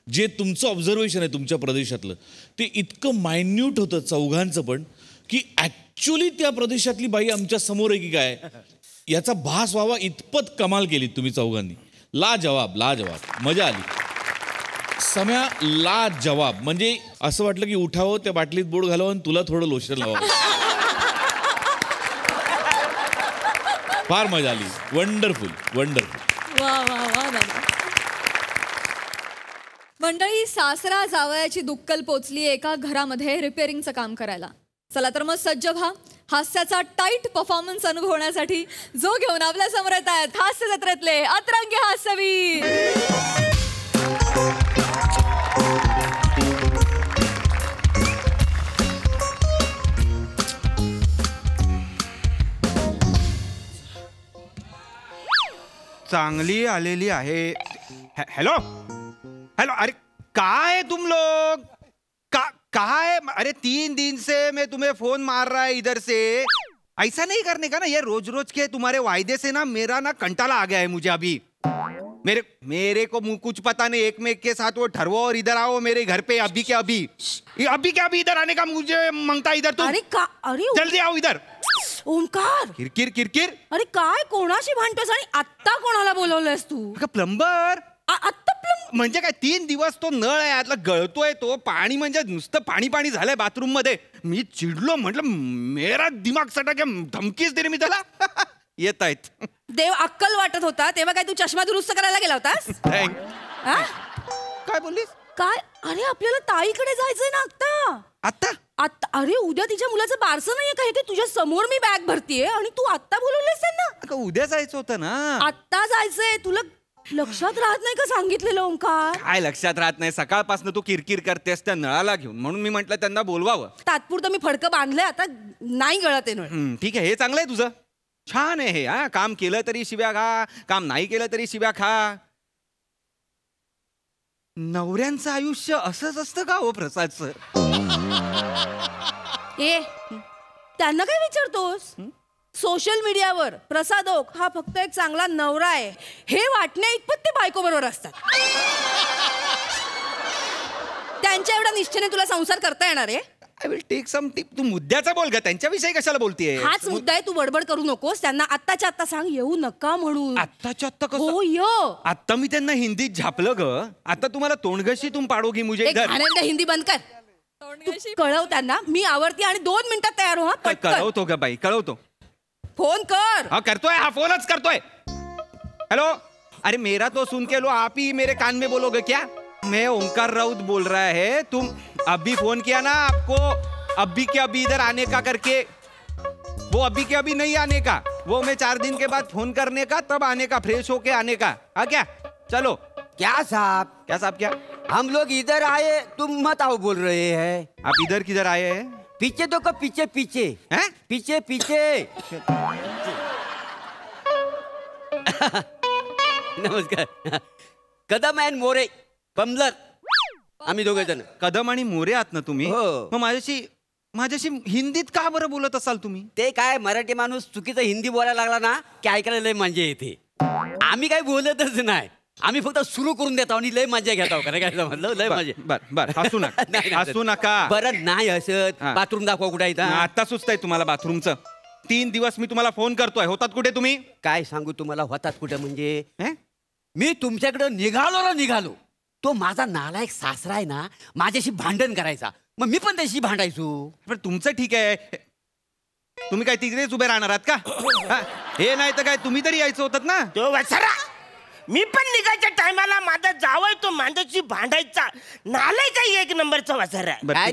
जे तुमचं ऑब्झर्वेशन आहे तुमच्या प्रदेशातलं ते इतकं मायन्यूट होतं चौघांचं पण की ॲक्च्युली त्या प्रदेशातली बाई आमच्या समोर आहे की काय याचा भास व्हावा इतपत कमाल केली तुम्ही चौघांनी. लाजवाब मजा आली. सम्या लाजवाब. म्हणजे असं वाटलं की उठावं त्या बाटलीत बोट घालावं आणि तुला थोडं लोशन लावावं. फार मजा आली. वंडरफुल. वा वा वा दादा. मंडळी सासरा जावयाची दुक्कल पोचली एका घरामध्ये रिपेअरिंगचं काम करायला. चला तर मग सज्ज व्हा हास्याचा टाईट परफॉर्मन्स अनुभवण्यासाठी जो घेऊन आपल्या समोर येत आहेत हास्य जत्रेतले अतरंगी हास्यवीर. चांगली आलेली आहे. हेलो अरे काय तुम लोग काय. अरे 3 दिन से मैं तुम्हें फोन मार रहा है इधर से. ऐसा नहीं करने का ना, ये रोज रोज के तुम्हारे वायदे से ना मेरा ना कंटाला आ गया है मुझे अभी। मेरे को कुछ पता नहीं, एक में एक के साथ वो ठरवो और इधर आओ मेरे घर पे अभी के अभी इधर आने का मुझे मांगता इधर तुम। अरे जल्दी आओ इधर। ओमकार, किरकिर किरकिर। अरे काय कोणाशी भांडतोस आणि आत्ता कोणाला बोलवलंयस तू? प्लंबर आत्ता म्हणजे काय 3 दिवस तो नळ आहे आतला गळतोय, तो पाणी म्हणजे नुसतं पाणी पाणी झालंय बाथरूम मध्ये. मी चिडलो, म्हटलं मेरा दिमाग सटा क्या धमकीच दिली मी त्याला. येत आहेत. देव अक्कल वाटत होता तेव्हा काय तू चष्मा दुरुस्त करायला गेला होतास? काय बोललीस? काय? अरे आपल्याला ताईकडे जायचंय ना आत्ता. अरे उद्या तिच्या मुलाचं बारसं नाहीये का? हे तुझ्या समोर मी बॅग भरतीये आणि तू आत्ता बोलवलेस त्यांना? उद्या जायचं होतं ना. आत्ता जायचंय. तुला लक्षात राहत नाही का सांगितलेलं ओंकार? काय लक्षात राहत नाही? सकाळपासून तू किरकिर करतेस त्या नळाला घेऊन, म्हणून मी म्हटलं त्यांना बोलवावं. तात्पुरतं मी फडकं बांधलंय, आता नाही गळत आहे. ठीक आहे, हे चांगलं आहे तुझं, छान आहे हे. काम केलं तरी शिव्या खा, काम नाही केलं तरी शिव्या खा. नवऱ्यांचं आयुष्य असंच असतं का हो प्रसाद सर? त्यांना काय विचारतोस? सोशल मीडियावर प्रसाद ओक हा फक्त एक चांगला नवरा आहे हे वाटण्या इतपत ते बायको बरोबर असतात. त्यांच्या एवढ्या निष्ठेने तुला संसार करता येणार आहे? I will take some tip. तू मुद्द्याचा बोल का, त्यांच्याविषयी कशाला बोलतेय? हाच मुद्दा आहे, तू बडबड करू नकोस. त्यांना आत्ताच्या आत्ता सांग येऊ नका म्हणून. आत्ताच्या आत्ता कसं? हो य. आता मी त्यांना हिंदीत झापलं ग. आता तुम्हाला तोंडघशी तुम पाडोगी मुझे इधर. आनंद हिंदी बंद कर. कळव त्यांना मी आवडती आणि 2 मिनिटात तयार हो. कळवतो ग बाई, कळवतो. फोन कर. हाँ करतोय, हा फोनच करतोय. हेलो, अरे मेरा तो सुन के लो, आप ही मेरे कान में बोलोगे क्या? मैं ओंकार राउत बोल रहा है. तुम अभी फोन किया ना, आपको अभी के अभी इधर आने का करके. वो अभी के अभी नहीं आने का, वो मैं 4 दिन के बाद फोन करने का, तब आने का, फ्रेश होके आने का. हाँ क्या? चलो. क्या साहब? क्या? हम लोग इधर आए, तुम मत आओ बोल रहे हैं. आप इधर किधर आए हैं? पीछे तो कब पीछे पीछे हैं? पीछे. नमस्कार. कदम अँड मोरे पमलर, आम्ही 2 जण. कदम आणि मोरे आहात ना तुम्ही? हो. मग माझ्याशी हिंदीत का बरं बोलत असाल तुम्ही? ते काय मराठी माणूस चुकीचं हिंदी बोलायला लागला ना की ऐकायला लय मजा येते. आम्ही काय बोलतच नाही, आम्ही फक्त सुरू करून देतो आणि लय मजा घेतो. काय समजलं? लय मजा. बर हसू नका. हसू नका. बरं नाही हसत. बाथरूम दाखवा कुठे आहे? आता सुचतंय तुम्हाला बाथरूमचं? 3 दिवस मी तुम्हाला फोन करतोय, होतात कुठे तुम्ही? काय सांगू तुम्हाला, होतात कुठे म्हणजे? मी तुमच्याकडे निघालो. तो माझा नालायक सासरा आहे ना, माझ्याशी भांडण करायचा, मग मी पण त्याशी भांडायचो. पण तुमचं ठीक आहे, तुम्ही काय तिकडेच उभे राहणार आहात का? हे नाही तर काय तुम्ही तरी यायचं होतात ना. तो वसरा, मी पण निघायच्या टायमाला माझा जावय तो माझ्याशी भांडायचा. नालाय काय एक नंबरचा वसरा. काय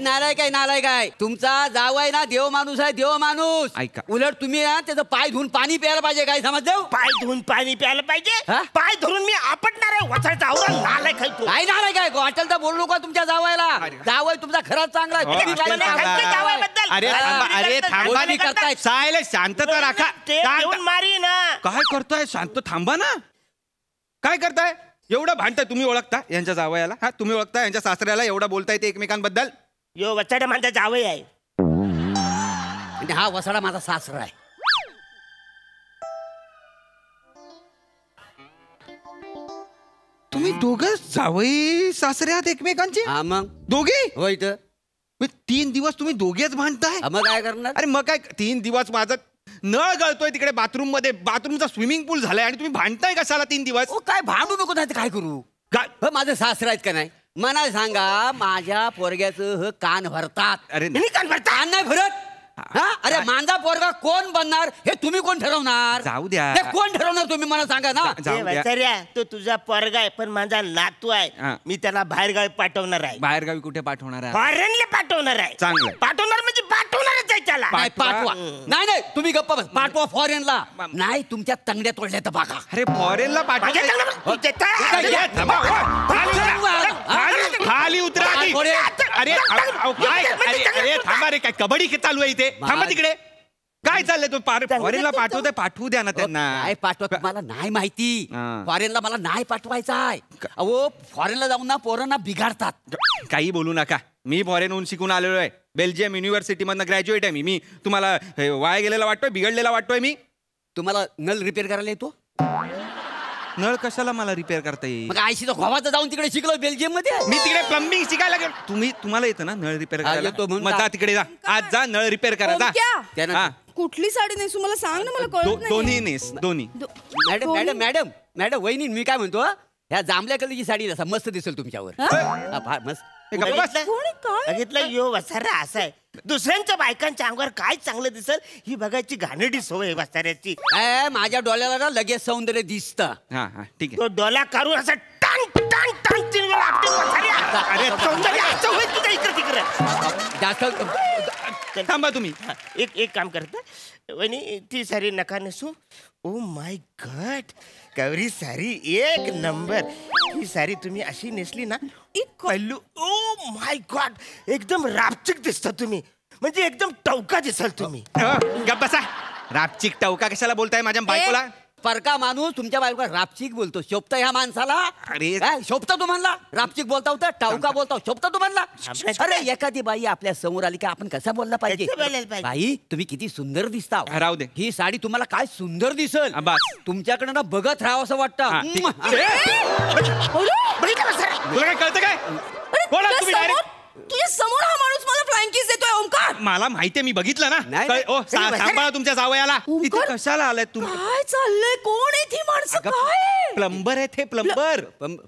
नालाय काय? तुमचा जावय ना देव माणूस आहे, देव माणूस. ऐका, उलट तुम्ही ना त्याचं पाय धुवून पाणी प्यायला पाहिजे. काय समजलं? पाय धुवून पाणी प्यायला पाहिजे? पाय धरून मी आपटणार आहे वसराचा आवरा. नालाय काय तू? काय नालाय काय? वाटेल तर बोलू नका तुमच्या जावयाला. जावय तुमचा खरंच चांगला आहे. अरे थांबा, सायलेंट, शांतता राखा. मारी ना. काय करताय? शांत थांबा ना. काय करताय? एवढं भांडताय? तुम्ही ओळखता यांच्या जावयाला? हा, तुम्ही ओळखता यांच्या सासऱ्याला? एवढं बोलताय ते एकमेकांबद्दल? यो वसाडा माझा जावई आहे. आणि हा वसाडा माझा सासरा आहे. तुम्ही दोघं जावई सासरे आहात एकमेकांचे? हा मग. दोघे? होय तर. 3 दिवस तुम्ही दोघेच भांडताय? मग काय करणार? अरे मग काय, 3 दिवस माझं नळ गळतोय तिकडे बाथरूम मध्ये, बाथरूमचा स्विमिंग पूल झालाय आणि तुम्ही भांडताय कशाला 3 दिवस? काय भांडू नको, नाही काय करू? माझं सासरा आहेत का नाही? मला सांगा, माझ्या पोरग्याचं कान भरतात. अरे कान नाही भरत. अरे माझा पोरगा कोण बनणार हे तुम्ही कोण ठरवणार? जाऊ द्या. कोण ठरवणार तुम्ही मला सांगा ना. तो तुझा पोरगा आहे पण माझा नातू आहे. मी त्याला बाहेरगावी पाठवणार आहे. बाहेरगावी कुठे पाठवणार आहे? फॉरेनला पाठवणार आहे. चांगलं. पाठवणार म्हणजे पाठवणारच आहे त्याला. पाठवा. नाही तुम्ही गप्प बस. पाठवा फॉरेनला. नाही तुमच्या तंगड्या तोडल्या तर बघा. अरे फॉरेनला खाली उतरा. अरे थांबा रे, काय कबड्डी चालू आहे इथे? थांबा तिकडे. काय चाललंय? तो फॉरेनला पाठवतोय, पाठवू द्या ना त्यांना. काय पाठवा मला नाही माहिती. फॉरेनला मला नाही पाठवायचा आहे. अहो फॉरेनला जाऊन ना पोरांना बिघाडतात. काही बोलू नका. मी फॉरेनहून शिकून आलेलो आहे. बेल्जियम युनिव्हर्सिटीमधनं ग्रॅज्युएट आहे मी तुम्हाला वाया गेलेला वाटतोय, बिघडलेला वाटतोय मी? तुम्हाला नल रिपेअर करायला येतो? नळ कशाला मला रिपेअर करता येईल? मग आयशी गोवाचं जाऊन तिकडे शिकलो बेल्जियम मध्ये. मी तिकडे प्लंबिंग शिकायला गेलो. तुम्हाला येतं ना नळ रिपेअर करायला? मग जा तिकडे जा, आज जा नळ रिपेअर करा जा. कुठली साडी नेसू मला सांग ना, मला कळत नाही. दोन्ही नेस, दोन्ही. मॅडम मॅडम मॅडम मॅडम वहिनी मी काय म्हणतो, ह्या जांभल्या कलरची साडी नसा मस्त दिसेल तुमच्यावर. फार मस्त. बघितलं यो वसारा असा आहे. दुसऱ्यांच्या बायकांच्या अंगावर काय चांगलं दिसल ही बघायची घाणेरडी सवय वसाऱ्याची. माझ्या डोळ्याला ना लगेच सौंदर्य दिसतं. हा हा ठीक आहे. तो डोला काढून असं टांग टांग टांग चिरवला आपटे वसाऱ्या. अरे सौंदर्य असं होईल तुझ्या इकडे तिकडे. जास्त थांबा तुम्ही. एक काम करता वहिनी, ती सारी नका नेसू. ओ माय गॉड, गौरी सारी एक नंबर. ही सारी तुम्ही अशी नेसली ना, पल्लू ओ माय गॉड एकदम रापचिक दिसता तुम्ही, म्हणजे एकदम टवका दिसाल तुम्ही. गप्प बसा. रापचिक टवका कशाला बोलताय माझ्या बायकोला? परका माणूस तुमच्या बायकोला रापचिक बोलतो. शोभता ह्या माणसाला? अरे शोभता तुम्हाला? रापचिक बोलता होता, टावका बोलता शोभता तुम्हाला? अरे एखादी बाई आपल्या समोर आली की आपण कसा बोलला पाहिजे? बाई तुम्ही किती सुंदर दिसता. राहू दे. ही साडी तुम्हाला काय सुंदर दिसल. बस तुमच्याकडे ना बघत राहावं असं वाटतं. तुला काय कळतं काय? बोला तुम्ही डायरेक्ट. तुझ्या समोर हा माणूस मला फ्लाइंग किस देतोय ओमकार. मला माहितीये, मी बघितलं ना. ओ सांभाळा तुमच्या जावयाला. इथे कशाला आलाय तुम्ही? काय चाललंय? कोण आहे ती माणसं? काय प्लंबर आहेत हे, प्लंबर.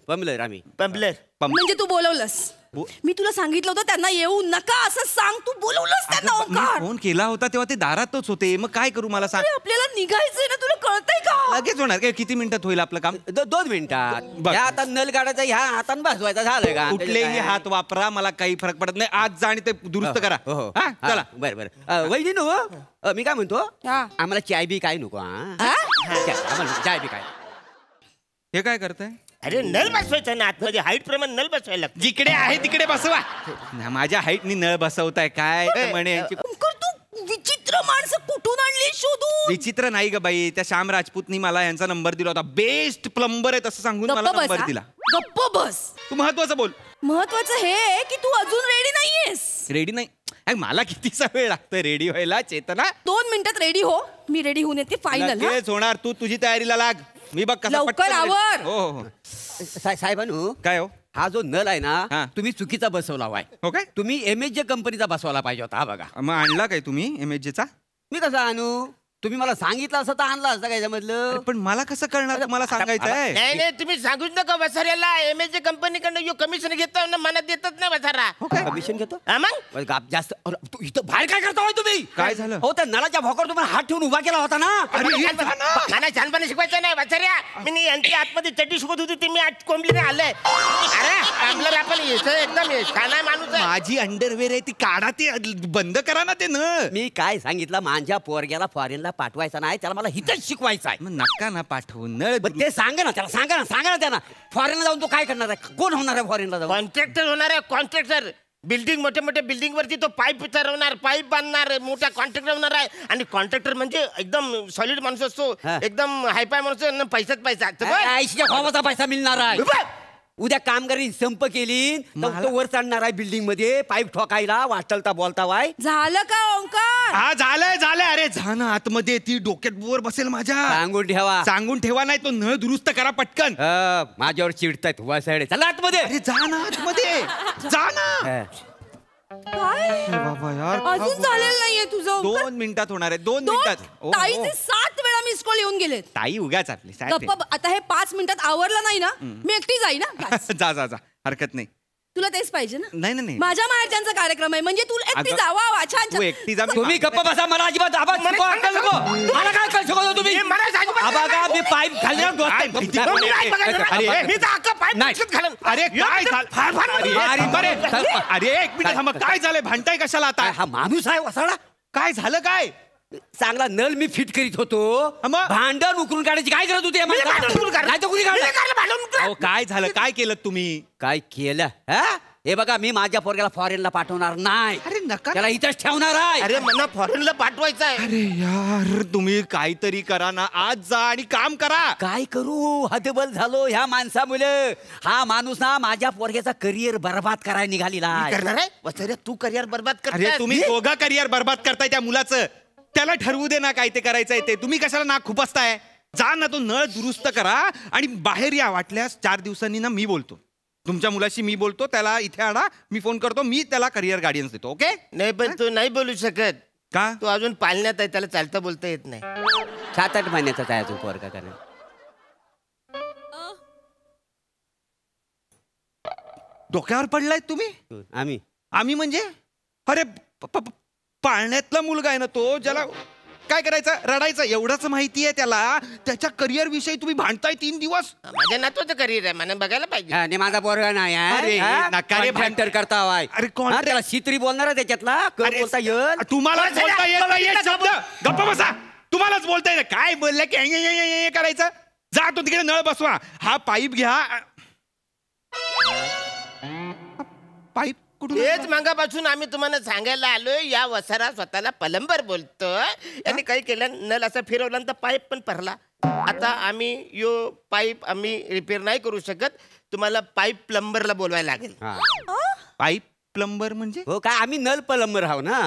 पंबलर आम्ही पंबलर. म्हणजे तू बोलवलंस? मी तुला सांगितलं होतं त्यांना येऊ नका असं सांग. तू बोलवलंस त्यांना ओमकार? फोन केला होता तेव्हा ते दारातच होते. मग काय करू मला सांग. आपल्याला निघायचंय ना, तुला कळतंय का? लगेच होणार. किती मिनिटात होईल आपलं काम? 2 मिनिटात. ह्या हातात नल काढायचा, ह्या हातान बसवायचा, झालं का? कुठलेही हात वापरा, मला काही फरक पडत नाही. आज जा आणि ते दुरुस्त करा. चला. बरं बरं वहिनी नो, मी काय म्हणतो, आम्हाला चाय बी काय नको. चाय बी काय? हे काय करताय? अरे नळ बसवायचं ना आतमध्ये, हाईट प्रमाणे नळ बसवायला लागतो. जिकडे आहे तिकडे बसवा. माझ्या हाईटनी नळ बसवताय काय? म्हणे तू विचित्र माणसं कुठून आणली शोधून? विचित्र नाही ग बाई, त्या श्याम राजपूतनी मला यांचा नंबर दिला होता. बेस्ट प्लंबर आहे असं सांगून मला नंबर दिला. गप्प बस. तू महत्वाचं बोल. महत्वाचं हे आहे की तू अजून रेडी नाहीयेस. रेडी नाही? मला कितीचा वेळ लागतोय रेडी व्हायला चेतना? 2 मिनिटात रेडी हो. मी रेडी होऊन येते. फायनल लगेच होणार. तू तुझी तयारीला लाग. मी बघ कसं लवकर आवर. हो. साहेबांनो काय हो, हा जो नल आहे ना तुम्ही चुकीचा बसवला आहे. हो काय? तुम्ही MSJ कंपनीचा बसवायला पाहिजे होता. हा बघा. मग आणला काय तुम्ही MSJ चा? मी कसं आणू? तुम्ही मला सांगितलं असं तर आणलं असतं काय त्यामधलं. पण मला कसं कळणार मला सांगायचं आहे? नाही तुम्ही सांगूच नका वसाऱ्याला. MSJ कंपनीकडनं कमिशन घेतो ना, मनात देतात ना वसारा. कमिशन घेतो मग जास्त. इथं बाहेर काय करता तुम्ही? काय झालं? हो त्या नळाच्या भोकावर तुम्हाला हात ठेवून उभा केला होता ना. मला छानपणे शिकवायचं नाही वसाऱ्या. मी यांची आतमध्ये चड्डी शिकवत होती ती मी आज कोंबलीने आलंय. अरे आपण एकदम छान माणूस आहे. माझी अंडरवेअर आहे ती काढा, ते बंद करा ना ते नळ. मी काय सांगितलं, माझ्या पोरग्याला फॉरेनला पाठवायचा नाही, त्याला मला हिथंच शिकवायचं आहे. नका ना पाठवू नळ. ते सांगा ना त्याला, सांगा ना त्यांना. फॉरेनला जाऊन तो काय करणार आहे? कोण होणार आहे फॉरेनला जाऊन? कॉन्ट्रॅक्टर होणार आहे. कॉन्ट्रॅक्टर बिल्डिंग, मोठ्या बिल्डिंग वरती तो पाईप विचारवणार, पाईप बांधणार, मोठा कॉन्ट्रॅक्टर होणार आहे. आणि कॉन्ट्रॅक्टर म्हणजे एकदम सॉलिड माणूस असतो, एकदम हायपाय माणूस, पैसाच पैसा. भावाचा पैसा मिळणार आहे. उद्या कामगारी संप केली तर तो वर चढणार आहे बिल्डिंग मध्ये पाईप ठोकायला, वाटलता बोलता वाय. झालं का ओंकार? हा झालंय. अरे जा ना आतमध्ये, ती डोक्यात वर बसेल माझ्या. सांगून ठेवा नाही तो नळ दुरुस्त करा पटकन. माझ्यावर चिडतायत वसाडे. चला आतमध्ये. अरे जा ना आतमध्ये, जा ना. काय बाबा यार, अजून झालेलं नाहीये तुझं. 2 मिनिटात होणार आहे. 2 मिनिटात. ताईचे 7 वेळा मिस कॉल येऊन गेलेत. ताई उगाच आपली. गप्पा. आता हे 5 मिनिटात आवरलं नाही ना, मी एकटी जाई ना. जा हरकत नाही. तुला तेच पाहिजे ना? नाही. माझ्या माहेरच्यांचा कार्यक्रम आहे म्हणजे तू एकटी जावा. छान तू एकटी जा. तुम्ही गप्पा बसा. मला अजिबात आवाज नको. मला काय कळ शिकवतो तुम्ही? मी पाईप घालणार. अरे एक मिनिट थांबा. काय झालंय? भांडताय कशाला आता? हा माणूस आहे वसाडा. काय झालं? काय चांगला नल मी फिट करीत होतो, भांडण उकरून काढायची काय करत होती? काय झालं? काय केलं तुम्ही? काय केलं? हे बघा मी माझ्या पोरग्याला फॉरेनला पाठवणार नाही. अरे नका, त्याला इथंच ठेवणार आहे. अरे मला फॉरेनला पाठवायचं आहे. अरे यार तुम्ही काहीतरी करा ना, आज जा आणि काम करा. काय करू, हतबल झालो ह्या माणसामुळे. हा माणूस ना माझ्या पोरग्याचा करिअर बर्बाद करायला निघालेला आहे. करणार आहे वसरे, तू करिअर बर्बाद कर. अरे तुम्ही दोघं करिअर बर्बाद करताय त्या मुलाचं. त्याला ठरवू दे ना काय ते करायचंय ते. तुम्ही कशाला नाक खुपसताय? जा ना, तो नळ दुरुस्त करा आणि बाहेर या. वाटल्यास 4 दिवसांनी ना मी बोलतो तुमच्या मुलाशी, मी बोलतो, त्याला इथे आणा, मी फोन करतो, मी त्याला करिअर गार्डियन्स देतो. ओके? नाही पण तू नाही बोलू शकत. का? तू अजून पालण्यात आहे, त्याला चालता बोलता येत नाही. 7-8 महिन्याचा आहे अजून पोरगा. कारण डोक्यावर पडलाय तुम्ही? आम्ही म्हणजे अरे पाळण्यातला मुलगा आहे ना तो, ज्याला काय करायचं, रडायचं एवढंच माहिती आहे त्याला. त्याच्या करिअर विषयी तुम्ही भांडताय 3 दिवस. माझ्या नातवाचं करिअर आहे, मला बघायला पाहिजे. आणि माझा पोरगा नाही. अरे नका रे भांडर करता वाय. अरे कोण त्याला शित्री बोलणार त्याच्यातला बोलता येईल. तुम्हालाच बोलता येत नाही शब्द. गप्प बसा. तुम्हालाच बोलता येईल. काय बोललं की करायचं? जा तो तिकडे नळ बसवा. हा पाईप घ्या. पाईप हेच मागापासून आम्ही तुम्हाला सांगायला आलोय, या वसारा स्वतःला प्लंबर बोलतोय. यांनी काही केलं, नल असं फिरवला तर पाईप पण भरला. आता आम्ही यो पाईप आम्ही रिपेअर नाही करू शकत, तुम्हाला पाईप प्लंबरला बोलवायला लागेल. पाईप प्लंबर म्हणजे? हो काय, आम्ही नल प्लंबर आहो ना,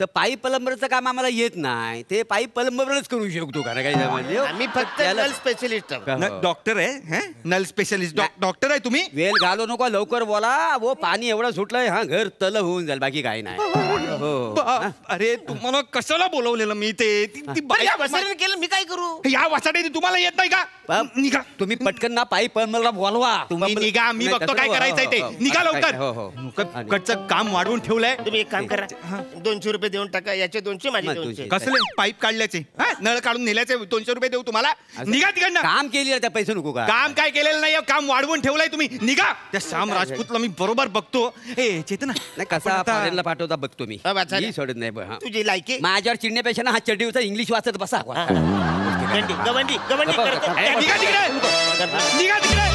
तर पाईप प्लंबरचं काम आम्हाला येत नाही. ते पाईप प्लंबरच करू शकतो का? काय आम्ही फक्त नल स्पेशलिस्ट आहोत. डॉक्टर आहे, नल स्पेशलिस्ट डॉक्टर आहे तुम्ही? वेल घालू नको, लवकर बोला. वो पाणी एवढं सुटलंय, हा घर तल होऊन जाईल, बाकी काही नाही. अरे तुम्हाला कशाला बोलवलेलं मी? ते केलं, मी काय करू? या वासाड्याने तुम्हाला येत नाही का? निघा तुम्ही पटकन ना पाईप प्लंबरला बोलवा. तुम्ही निघा, मी बघतो काय करायचंय ते. निघा लवकर. कडचं काम वाढवून ठेवलंय. तुम्ही एक काम करा, 200 रुपये देऊन टाका. याचे 200, माझे 200. कसले पाईप काढल्याचे, नळ काढून नेल्याचे 200 रुपये देऊ तुम्हाला? निघा तिकडनं. काम केली त्या पैसे नको का? काम काय केलेलं नाही, काम वाढवून ठेवलंय तुम्ही. निघा. त्या श्याम राजपूतला मी बरोबर बघतो. चेतना कसा फॉरेनला पाठवता बघतो मी. सोडत नाही. तुझी लायकी. माझ्यावर चिडण्यापेक्षा ना हा चड्डीवरचा इंग्लिश वाचत बसा. गवंडी निघा तिकडे. निघा तिकडे.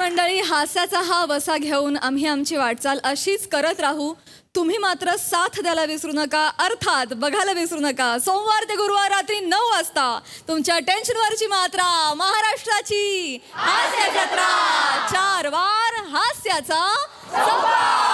मंडळी, हास्याचा हा वसा घेऊन आम्ही आमची वाटचाल अशीच करत राहू. तुम्ही मात्र साथ द्यायला विसरू नका, अर्थात बघायला विसरू नका. सोमवार ते गुरुवार रात्री 9 वाजता तुमच्या टेन्शनवरची मात्रा, महाराष्ट्राची हास्य जत्रा. 4 वार हास्याचा संवाद.